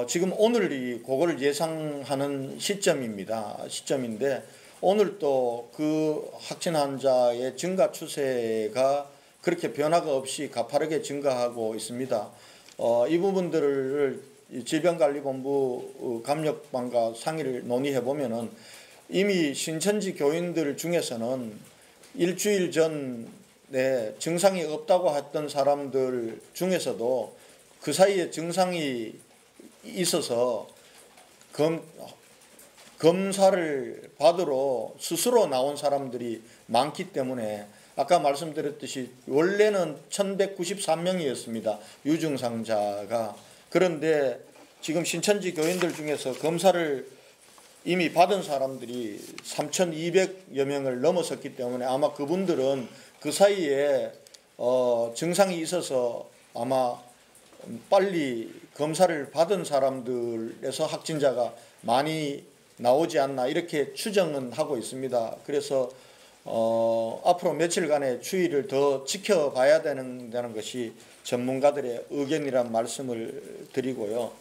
지금 오늘이 그거를 예상하는 시점인데 오늘 또 그 확진 환자의 증가 추세가 그렇게 변화가 없이 가파르게 증가하고 있습니다. 이 부분들을 질병관리본부 감력반과 상의를 논의해 보면은 이미 신천지 교인들 중에서는 일주일 전에 증상이 없다고 했던 사람들 중에서도 그 사이에 증상이 있어서 검사를 받으러 스스로 나온 사람들이 많기 때문에 아까 말씀드렸듯이 원래는 1193명이었습니다. 유증상자가. 그런데 지금 신천지 교인들 중에서 검사를 이미 받은 사람들이 3,200여 명을 넘어섰기 때문에 아마 그분들은 그 사이에 증상이 있어서 아마 빨리 검사를 받은 사람들에서 확진자가 많이 나오지 않나 이렇게 추정은 하고 있습니다. 그래서 앞으로 며칠간의 추이를 더 지켜봐야 되는 것이 전문가들의 의견이란 말씀을 드리고요.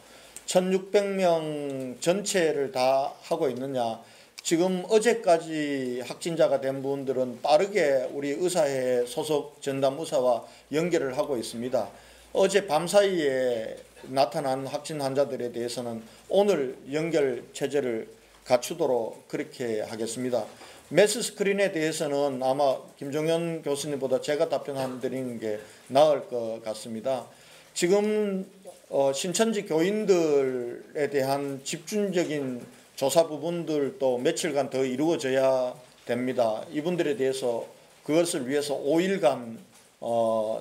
1600명 전체를 다 하고 있느냐, 지금 어제까지 확진자가 된 분들은 빠르게 우리 의사회 소속 전담의사와 연결을 하고 있습니다. 어제 밤사이에 나타난 확진 환자들에 대해서는 오늘 연결 체제를 갖추도록 그렇게 하겠습니다. 메스 스크린에 대해서는 아마 김종현 교수님보다 제가 답변드리는 게 나을 것 같습니다. 지금 신천지 교인들에 대한 집중적인 조사 부분들도 며칠간 더 이루어져야 됩니다. 이분들에 대해서 그것을 위해서 5일간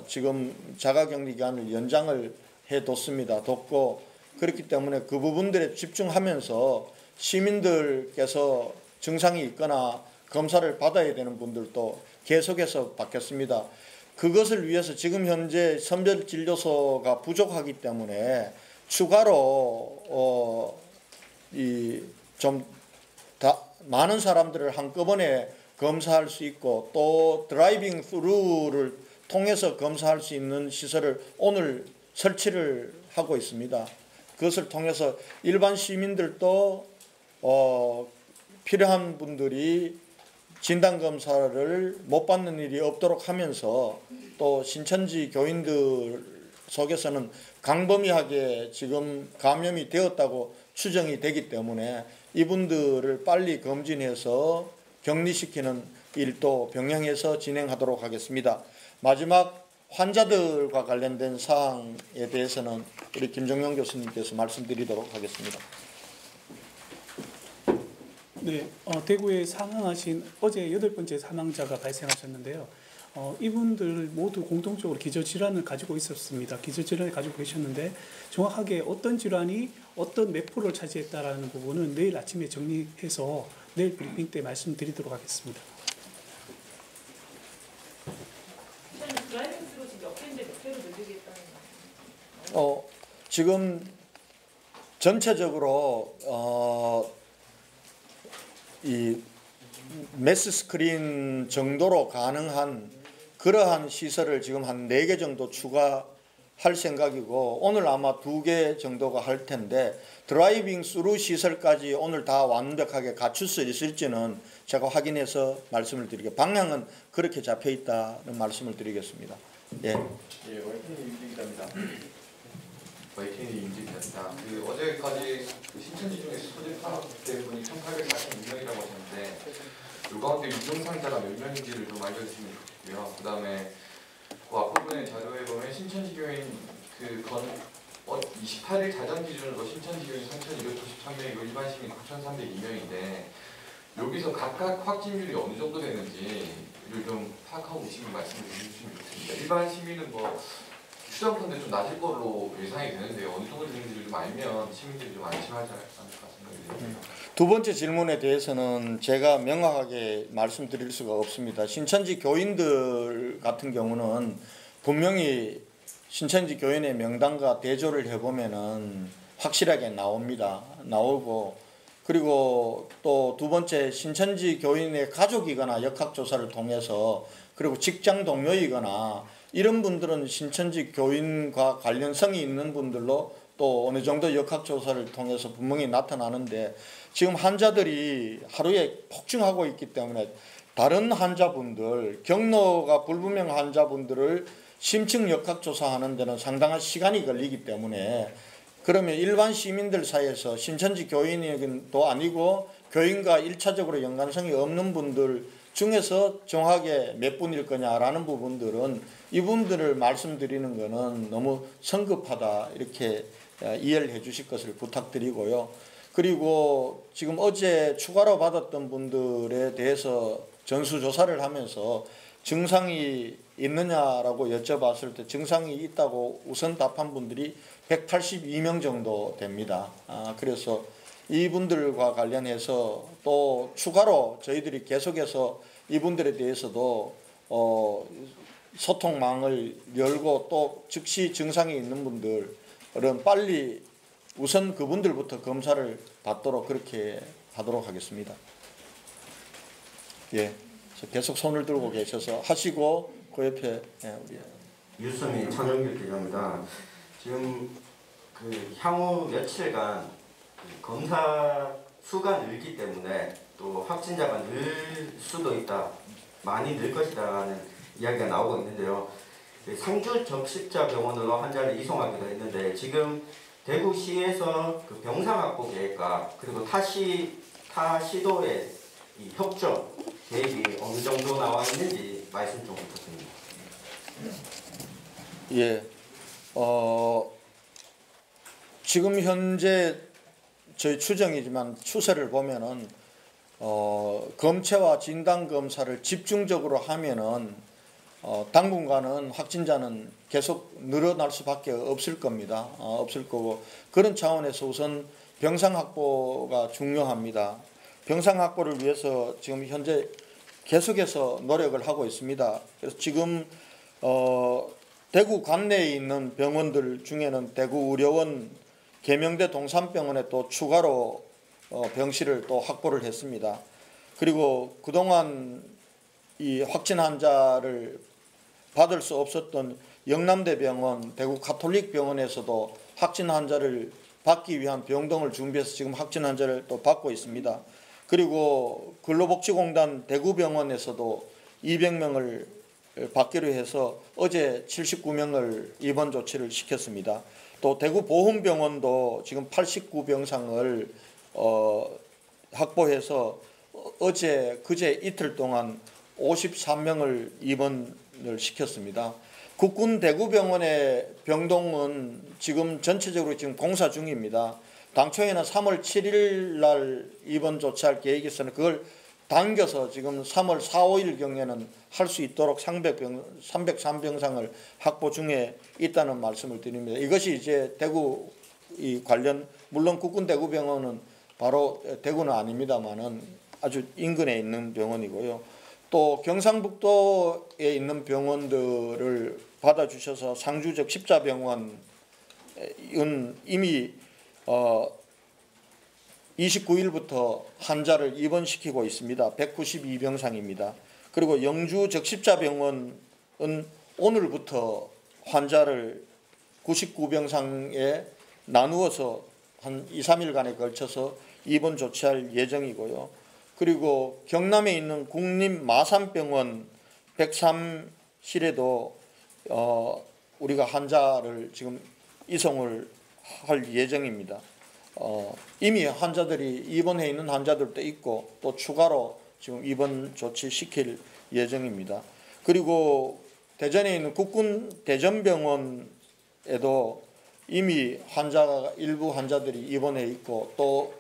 지금 자가격리 기간을 연장을 해뒀습니다. 뒀고 그렇기 때문에 그 부분들에 집중하면서 시민들께서 증상이 있거나 검사를 받아야 되는 분들도 계속해서 받겠습니다. 그것을 위해서 지금 현재 선별진료소가 부족하기 때문에 추가로 많은 사람들을 한꺼번에 검사할 수 있고 또 드라이빙 스루를 통해서 검사할 수 있는 시설을 오늘 설치를 하고 있습니다. 그것을 통해서 일반 시민들도 필요한 분들이 진단검사를 못 받는 일이 없도록 하면서 또 신천지 교인들 속에서는 광범위하게 지금 감염이 되었다고 추정이 되기 때문에 이분들을 빨리 검진해서 격리시키는 일도 병행해서 진행하도록 하겠습니다. 마지막 환자들과 관련된 사항에 대해서는 우리 김정용 교수님께서 말씀드리도록 하겠습니다. 네, 대구에 사망하신 어제 8번째 사망자가 발생하셨는데요. 이분들 모두 공통적으로 기저질환을 가지고 있었습니다. 기저질환을 가지고 계셨는데 정확하게 어떤 질환이 어떤 몇 프로를 차지했다라는 부분은 내일 아침에 정리해서 내일 브리핑 때 말씀드리도록 하겠습니다. 드라이빙 스루 지금 몇 개인데 몇 개로 늘리겠다는 거예요? 지금 전체적으로 이 매스 스크린 정도로 가능한 그러한 시설을 지금 한 4개 정도 추가할 생각이고 오늘 아마 2개 정도가 할 텐데 드라이빙 스루 시설까지 오늘 다 완벽하게 갖출 수 있을지는 제가 확인해서 말씀을 드리게 방향은 그렇게 잡혀 있다는 말씀을 드리겠습니다. 예. YTN 임직입니다. YTN 임직입니다. 어제까지 신천지 중에 소집 파악된 분이 1,846명이라고 하셨는데 이 가운데 유증상자가 몇 명인지를 좀 알려주시면 좋겠고요. 그 다음에 그 앞부분의 자료에 보면 신천지 교인 28일 자정 기준으로 신천지 교인 3,293명이고 일반 시민 9,302명인데 여기서 각각 확진율이 어느 정도 되는지를 좀 파악하고 계시는 말씀을 해주시면 좋겠습니다. 일반 시민은 추정컨대 좀 낮을 걸로 예상이 되는데요. 어느 정도 되는지를 좀 알면 시민들이 좀 안심하지 않을까 생각이 듭니다. 두 번째 질문에 대해서는 제가 명확하게 말씀드릴 수가 없습니다. 신천지 교인들 같은 경우는 분명히 신천지 교인의 명단과 대조를 해보면은 확실하게 나옵니다. 나오고 그리고 또 두 번째 신천지 교인의 가족이거나 역학조사를 통해서 그리고 직장 동료이거나 이런 분들은 신천지 교인과 관련성이 있는 분들로 또 어느 정도 역학조사를 통해서 분명히 나타나는데 지금 환자들이 하루에 폭증하고 있기 때문에 다른 환자분들, 경로가 불분명 환자분들을 심층 역학조사하는 데는 상당한 시간이 걸리기 때문에 그러면 일반 시민들 사이에서 신천지 교인도 아니고 교인과 1차적으로 연관성이 없는 분들 중에서 정확하게 몇 분일 거냐라는 부분들은 이분들을 말씀드리는 것은 너무 성급하다 이렇게 이해를 해 주실 것을 부탁드리고요. 그리고 지금 어제 추가로 받았던 분들에 대해서 전수조사를 하면서 증상이 있느냐라고 여쭤봤을 때 증상이 있다고 우선 답한 분들이 182명 정도 됩니다. 그래서 이분들과 관련해서 또 추가로 저희들이 계속해서 이분들에 대해서도 소통망을 열고 또 즉시 증상이 있는 분들은 빨리 우선 그분들부터 검사를 받도록 그렇게 하도록 하겠습니다. 예, 계속 손을 들고 계셔서 하시고 그 옆에 우리 유수민 천영길 기자입니다. 지금 향후 며칠간 검사 수가 늘기 때문에 또 확진자가 늘 수도 있다, 많이 늘 것이다라는 이야기가 나오고 있는데요. 상주 적십자병원으로 환자를 이송하기로 했는데 지금 대구시에서 병상 확보 계획과 그리고 타 시도의 이 협조 계획이 어느 정도 나와 있는지 말씀 좀 부탁드립니다. 예, 지금 현재 저희 추정이지만 추세를 보면은 검체와 진단 검사를 집중적으로 하면은 당분간은 확진자는 계속 늘어날 수밖에 없을 겁니다. 없을 거고 그런 차원에서 우선 병상 확보가 중요합니다. 병상 확보를 위해서 지금 현재 계속해서 노력을 하고 있습니다. 그래서 지금 대구 관내에 있는 병원들 중에는 대구 의료원, 계명대 동산병원에 또 추가로 병실을 또 확보를 했습니다. 그리고 그동안 이 확진 환자를 받을 수 없었던 영남대병원, 대구 가톨릭병원에서도 확진 환자를 받기 위한 병동을 준비해서 지금 확진 환자를 또 받고 있습니다. 그리고 근로복지공단 대구병원에서도 200명을 받기로 해서 어제 79명을 입원 조치를 시켰습니다. 또 대구보훈병원도 지금 89병상을 확보해서 어제 그제 이틀 동안 53명을 입원을 시켰습니다. 국군 대구병원의 병동은 지금 전체적으로 지금 공사 중입니다. 당초에는 3월 7일 날 입원 조치할 계획이 있었는데 그걸 당겨서 지금 3월 4, 5일경에는 할 수 있도록 303병상을 확보 중에 있다는 말씀을 드립니다. 이것이 이제 대구 이 관련 물론 국군 대구병원은 바로 대구는 아닙니다만은 아주 인근에 있는 병원이고요. 또 경상북도에 있는 병원들을 받아주셔서 상주적 십자병원은 이미 29일부터 환자를 입원시키고 있습니다. 192병상입니다. 그리고 영주 적십자병원은 오늘부터 환자를 99병상에 나누어서 한 2, 3일간에 걸쳐서 입원 조치할 예정이고요. 그리고 경남에 있는 국립마산병원 103실에도 우리가 환자를 지금 이송을 할 예정입니다. 이미 환자들이 입원해 있는 환자들도 있고 또 추가로 지금 입원 조치시킬 예정입니다. 그리고 대전에 있는 국군 대전병원에도 이미 일부 환자들이 입원해 있고 또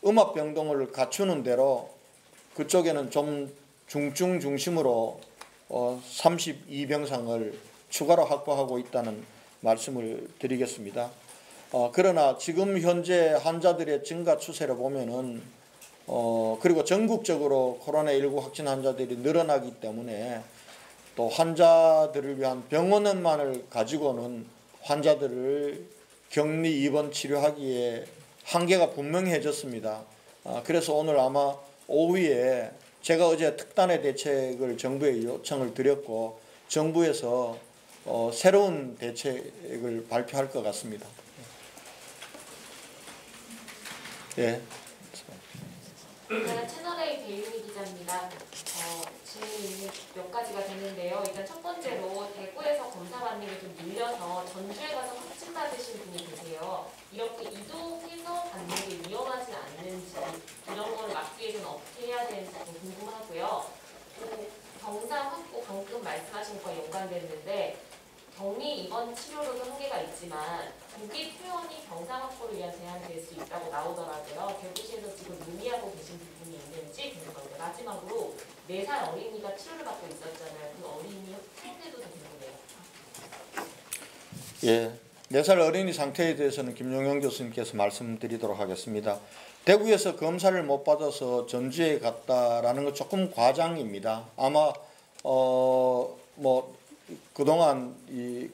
음압병동을 갖추는 대로 그쪽에는 좀 중증 중심으로 32병상을 추가로 확보하고 있다는 말씀을 드리겠습니다. 그러나 지금 현재 환자들의 증가 추세를 보면은 그리고 전국적으로 코로나19 확진 환자들이 늘어나기 때문에 또 환자들을 위한 병원만을 가지고는 환자들을 격리 입원 치료하기에 한계가 분명해졌습니다. 그래서 오늘 아마 오후에 제가 어제 특단의 대책을 정부에 요청을 드렸고 정부에서 새로운 대책을 발표할 것 같습니다. 예. 채널A 배윤희 기자입니다. 질문이 몇 가지가 되는데요. 일단 첫 번째로 대구에서 검사 받는 게 좀 밀려서 전주에 가서 확진 받으신 분이 계세요. 이렇게 이동해서 받는 게 위험하지 않는지 이런 걸 막기 위해서는 어떻게 해야 되는지 좀 궁금하고요. 또 병상 확보 방금 말씀하신 거와 연관됐는데 격리 입원 치료로도 한계가 있지만 조기 퇴원이 병상 확보를 위한 제한이 될 수 있다고 나오더라고요. 대구시에서 지금 논의하고 계신 부분이 있는지 궁금합니다. 마지막으로 4살 어린이가 치료를 받고 있었잖아요. 그 어린이 상태도 좀 궁금해요. 예, 4살 어린이 상태에 대해서는 김용영 교수님께서 말씀드리도록 하겠습니다. 대구에서 검사를 못 받아서 전주에 갔다라는 건 조금 과장입니다. 아마 그동안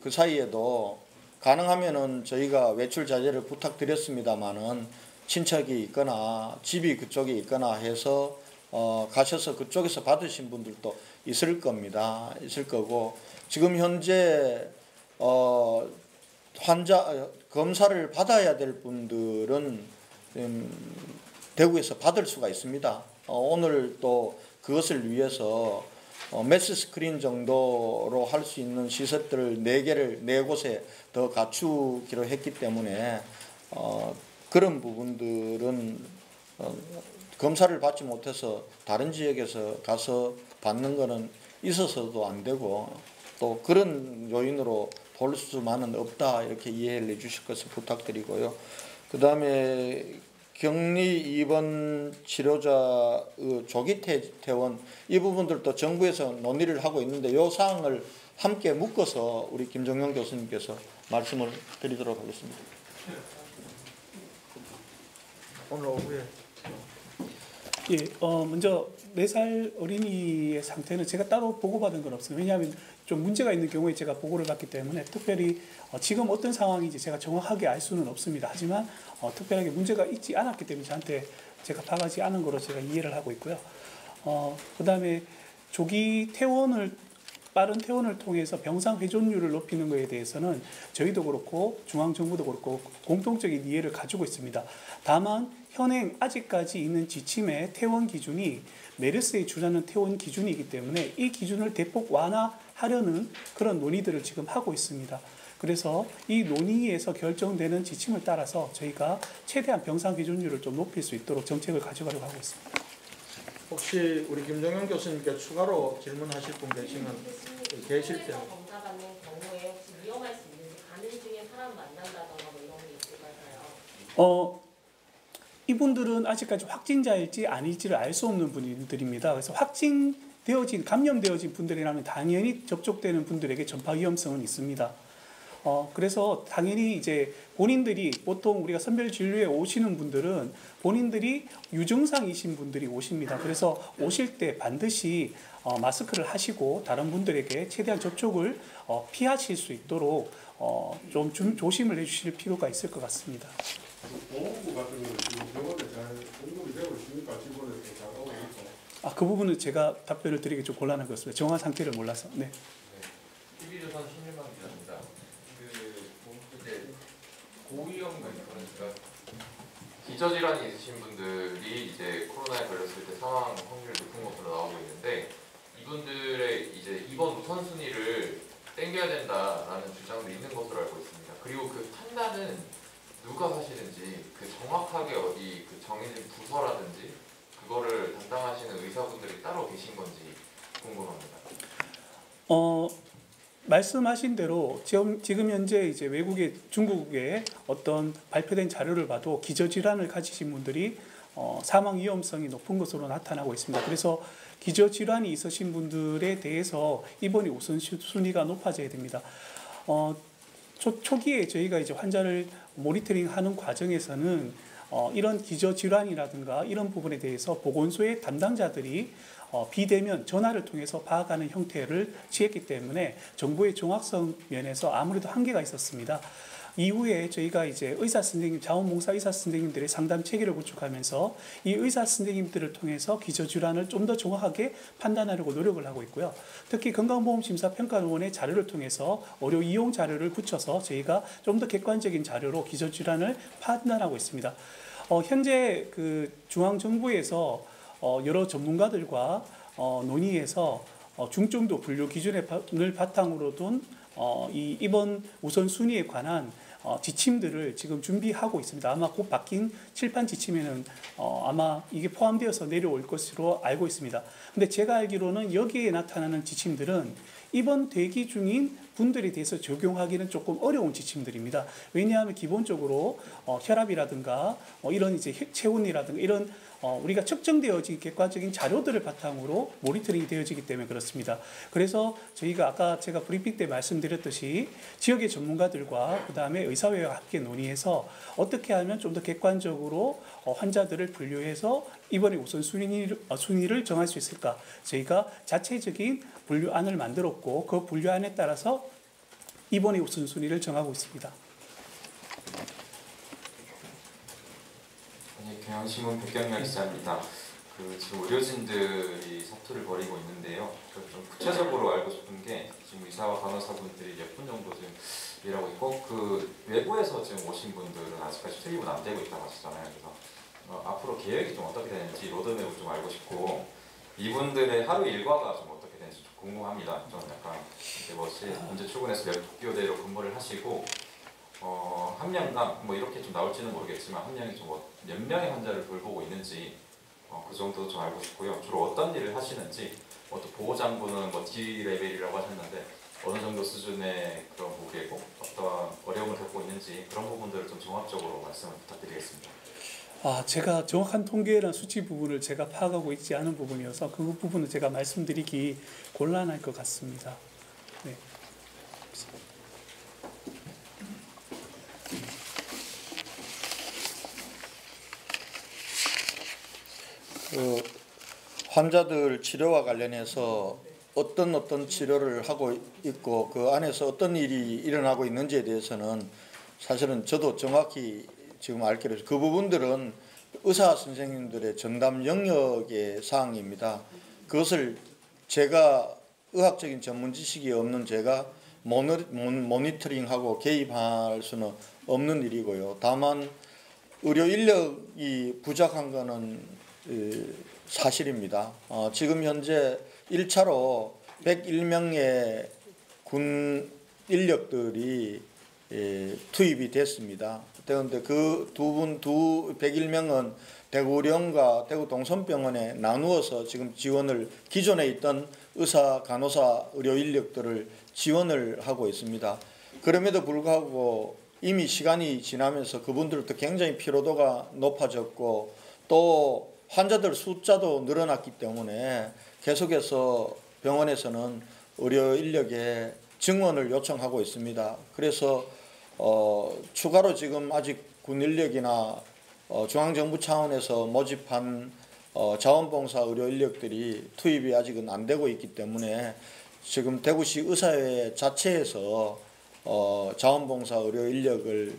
그 사이에도 가능하면은 저희가 외출 자제를 부탁드렸습니다만은 친척이 있거나 집이 그쪽에 있거나 해서 가셔서 그쪽에서 받으신 분들도 있을 겁니다. 있을 거고 지금 현재 검사를 받아야 될 분들은 대구에서 받을 수가 있습니다. 오늘 또 그것을 위해서 매스 스크린 정도로 할 수 있는 시설들을 4곳에 더 갖추기로 했기 때문에 그런 부분들은 검사를 받지 못해서 다른 지역에서 가서 받는 거는 있어서도 안 되고 또 그런 요인으로 볼 수만은 없다 이렇게 이해를 해주실 것을 부탁드리고요. 그 다음에 격리 입원 치료자 조기 퇴원 이 부분들도 정부에서 논의를 하고 있는데 이 사항을 함께 묶어서 우리 김정용 교수님께서 말씀을 드리도록 하겠습니다. 오늘 오후에 예, 먼저 4살 어린이의 상태는 제가 따로 보고받은 건 없습니다. 왜냐하면 좀 문제가 있는 경우에 제가 보고를 받기 때문에 특별히 지금 어떤 상황인지 제가 정확하게 알 수는 없습니다. 하지만 특별하게 문제가 있지 않았기 때문에 저한테 제가 파가지 않은 거로 제가 이해를 하고 있고요. 그다음에 조기 퇴원을 빠른 퇴원을 통해서 병상 회존율을 높이는 것에 대해서는 저희도 그렇고 중앙정부도 그렇고 공통적인 이해를 가지고 있습니다. 다만 현행 아직까지 있는 지침의 퇴원 기준이 메르스에 주라는 퇴원 기준이기 때문에 이 기준을 대폭 완화하려는 그런 논의들을 지금 하고 있습니다. 그래서 이 논의에서 결정되는 지침을 따라서 저희가 최대한 병상 회존율을 좀 높일 수 있도록 정책을 가져가려고 하고 있습니다. 혹시 우리 김정용 교수님께 추가로 질문하실 분 계시면 계실 때 검사받는 경우에 혹시 위험할 수 있는지 가는 중에 사람 만난다던가 뭐 이런 게 있을까요? 이분들은 아직까지 확진자일지 아닐지를 알 수 없는 분들입니다. 그래서 확진되어진 감염되어진 분들이라면 당연히 접촉되는 분들에게 전파 위험성은 있습니다. 그래서 당연히 이제 본인들이 보통 우리가 선별 진료에 오시는 분들은 본인들이 유증상이신 분들이 오십니다. 그래서 오실 때 반드시 마스크를 하시고 다른 분들에게 최대한 접촉을 피하실 수 있도록 좀 조심을 해주실 필요가 있을 것 같습니다. 보호부 같은 경우는 지금 병원에 잘 공급이 되고 있습니까? 직원에서 잘 오고 있고. 그 부분은 제가 답변을 드리기 좀 곤란한 것 같습니다. 정확한 상태를 몰라서. 네. TV조선 신일만 기자입니다. 이제 고위험 그러니까 기저질환이 있으신 분들이 이제 코로나에 걸렸을 때 사망 확률이 높은 것으로 나오고 있는데 이분들의 이제 입원 우선순위를 땡겨야 된다라는 주장도 있는 것으로 알고 있습니다. 그리고 그 판단은 누가 하시는지 그 정확하게 어디 그 정해진 부서라든지 그거를 담당하시는 의사분들이 따로 계신 건지 궁금합니다. 말씀하신 대로 지금 현재 이제 외국의 중국의 어떤 발표된 자료를 봐도 기저질환을 가지신 분들이 사망 위험성이 높은 것으로 나타나고 있습니다. 그래서 기저질환이 있으신 분들에 대해서 입원이 우선순위가 높아져야 됩니다. 초기에 저희가 이제 환자를 모니터링하는 과정에서는 이런 기저질환이라든가 이런 부분에 대해서 보건소의 담당자들이 비대면 전화를 통해서 파악하는 형태를 취했기 때문에 정보의 정확성 면에서 아무래도 한계가 있었습니다. 이후에 저희가 이제 의사 선생님, 자원봉사 의사 선생님들의 상담 체계를 구축하면서 이 의사 선생님들을 통해서 기저질환을 좀 더 정확하게 판단하려고 노력을 하고 있고요. 특히 건강보험심사평가원의 자료를 통해서 의료 이용 자료를 붙여서 저희가 좀 더 객관적인 자료로 기저질환을 판단하고 있습니다. 현재 그 중앙정부에서 여러 전문가들과 논의해서 중증도 분류 기준을 바탕으로 둔 이 입원 우선순위에 관한 지침들을 지금 준비하고 있습니다. 아마 곧 바뀐 칠판 지침에는 아마 이게 포함되어서 내려올 것으로 알고 있습니다. 근데 제가 알기로는 여기에 나타나는 지침들은 입원 대기 중인 분들에 대해서 적용하기는 조금 어려운 지침들입니다. 왜냐하면 기본적으로 혈압이라든가 이런 이제 체온이라든가 이런 우리가 측정되어진 객관적인 자료들을 바탕으로 모니터링이 되어지기 때문에 그렇습니다. 그래서 저희가 아까 제가 브리핑 때 말씀드렸듯이 지역의 전문가들과 그다음에 의사회와 함께 논의해서 어떻게 하면 좀 더 객관적으로 환자들을 분류해서 입원의 우선순위를 정할 수 있을까? 저희가 자체적인 분류안을 만들었고 그 분류안에 따라서 입원의 우선순위를 정하고 있습니다. 경향신문 백경렬 기자입니다. 지금 의료진들이 사투를 벌이고 있는데요. 좀 구체적으로 알고 싶은 게 지금 의사와 간호사분들이 몇 분 정도 지금 일하고 있고 외부에서 지금 오신 분들은 아직까지 투입은 안 되고 있다고 하시잖아요. 그래서 앞으로 계획이 좀 어떻게 되는지 로드맵을 좀 알고 싶고 이분들의 하루 일과가 좀 어떻게 되는지 좀 궁금합니다. 좀 약간 언제 출근해서 몇 교대로 근무를 하시고 한 명당 뭐 이렇게 좀 나올지는 모르겠지만 한 명이 좀 몇 명의 환자를 돌보고 있는지 그 정도 좀 알고 싶고요. 주로 어떤 일을 하시는지 또 보호장구는 D 레벨이라고 하셨는데 어느 정도 수준의 그런 무게고 어떤 어려움을 겪고 있는지 그런 부분들을 좀 종합적으로 말씀을 부탁드리겠습니다. 제가 정확한 통계나 수치 부분을 제가 파악하고 있지 않은 부분이어서 그 부분은 제가 말씀드리기 곤란할 것 같습니다. 네. 환자들 치료와 관련해서 어떤 치료를 하고 있고 그 안에서 어떤 일이 일어나고 있는지에 대해서는 사실은 저도 정확히 지금 알기로 그 부분들은 의사 선생님들의 전담 영역의 사항입니다. 그것을 제가 의학적인 전문 지식이 없는 제가 모니터링하고 개입할 수는 없는 일이고요. 다만 의료 인력이 부족한 것은 사실입니다. 지금 현재 1차로 101명의 군 인력들이 투입이 됐습니다. 그런데 그 101명은 대구의료원과 대구 동선병원에 나누어서 지금 지원을 기존에 있던 의사, 간호사, 의료 인력들을 지원을 하고 있습니다. 그럼에도 불구하고 이미 시간이 지나면서 그분들도 굉장히 피로도가 높아졌고 또 환자들 숫자도 늘어났기 때문에 계속해서 병원에서는 의료 인력의 증원을 요청하고 있습니다. 그래서 추가로 지금 아직 군 인력이나 중앙정부 차원에서 모집한 자원봉사 의료 인력들이 투입이 아직은 안 되고 있기 때문에 지금 대구시 의사회 자체에서 자원봉사 의료 인력을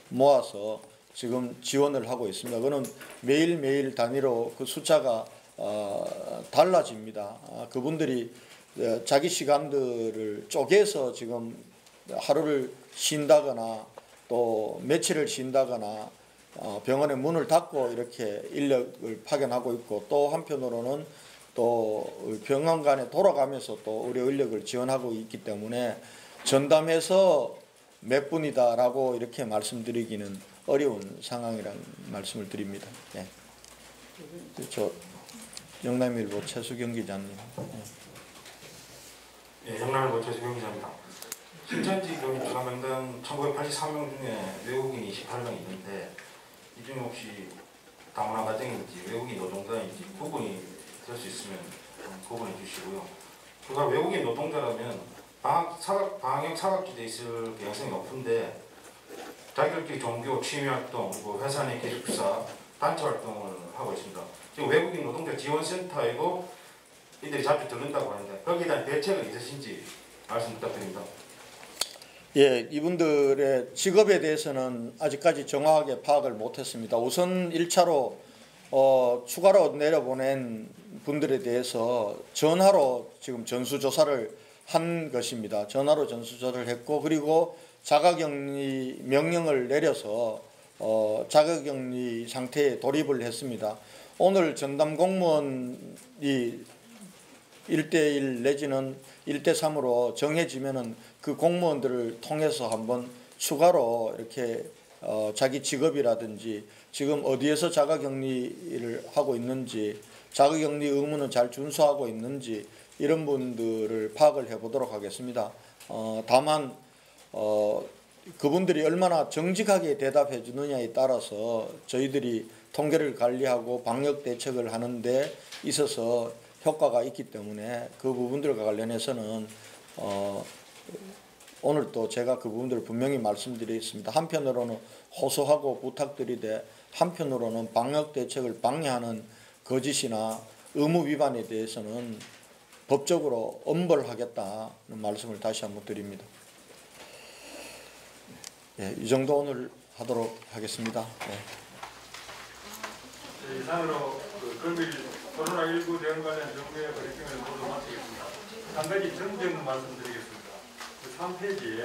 모아서 지금 지원을 하고 있습니다. 그거는 매일매일 단위로 그 숫자가 달라집니다. 그분들이 자기 시간들을 쪼개서 지금 하루를 쉰다거나 또 며칠을 쉰다거나 병원의 문을 닫고 이렇게 인력을 파견하고 있고 또 한편으로는 또 병원 간에 돌아가면서 또 의료 인력을 지원하고 있기 때문에 전담해서 몇 분이다라고 이렇게 말씀드리기는 어려운 상황이라는 말씀을 드립니다. 네. 저 영남일보 최수경 기자님. 네, 영남일보 최수경 기자입니다. 신천지 교인 주간 명단 1983명 중에 외국인 28명 있는데 이 중에 혹시 다문화 가정인지 외국인 노동자인지 구분이 될 수 있으면 구분해 주시고요. 그가 외국인 노동자라면 방역 사각지대에 있을 가능성이 높은데 자기들끼리 종교, 취미활동, 그리고 회사 내 기숙사, 단체 활동을 하고 있습니다. 지금 외국인 노동자 지원센터에도 이들이 자주 들른다고 하는데 거기에 대한 대책은 있으신지 말씀 부탁드립니다. 예, 이분들의 직업에 대해서는 아직까지 정확하게 파악을 못했습니다. 우선 1차로 추가로 내려보낸 분들에 대해서 전화로 지금 전수조사를 한 것입니다. 전화로 전수조사를 했고 그리고 자가격리 명령을 내려서 자가격리 상태에 돌입을 했습니다. 오늘 전담 공무원이 1대1 내지는 1대3으로 정해지면은 그 공무원들을 통해서 한번 추가로 이렇게 자기 직업이라든지 지금 어디에서 자가격리를 하고 있는지 자가격리 의무는 잘 준수하고 있는지 이런 분들을 파악을 해보도록 하겠습니다. 다만 그분들이 얼마나 정직하게 대답해 주느냐에 따라서 저희들이 통계를 관리하고 방역 대책을 하는 데 있어서 효과가 있기 때문에 그 부분들과 관련해서는 오늘 또 제가 그 부분들을 분명히 말씀드리겠습니다. 한편으로는 호소하고 부탁드리되 한편으로는 방역 대책을 방해하는 거짓이나 의무 위반에 대해서는 법적으로 엄벌하겠다는 말씀을 다시 한번 드립니다. 예, 이 정도 오늘 하도록 하겠습니다. 네. 이상으로 코로나19 대응 관련 정부의 브리핑을 모두 마치겠습니다. 한 가지 정정 말씀드리겠습니다. 그 3페이지에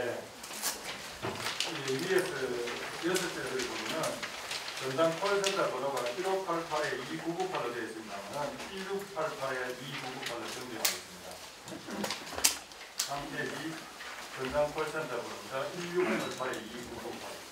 위에서 6절을 보면 전담 콜센터 번호가 1588에 2998로 되어 있습니다만 1688에 2998로 정정하겠습니다. 3페이지 전담 콜센터 번호가 1688에 2998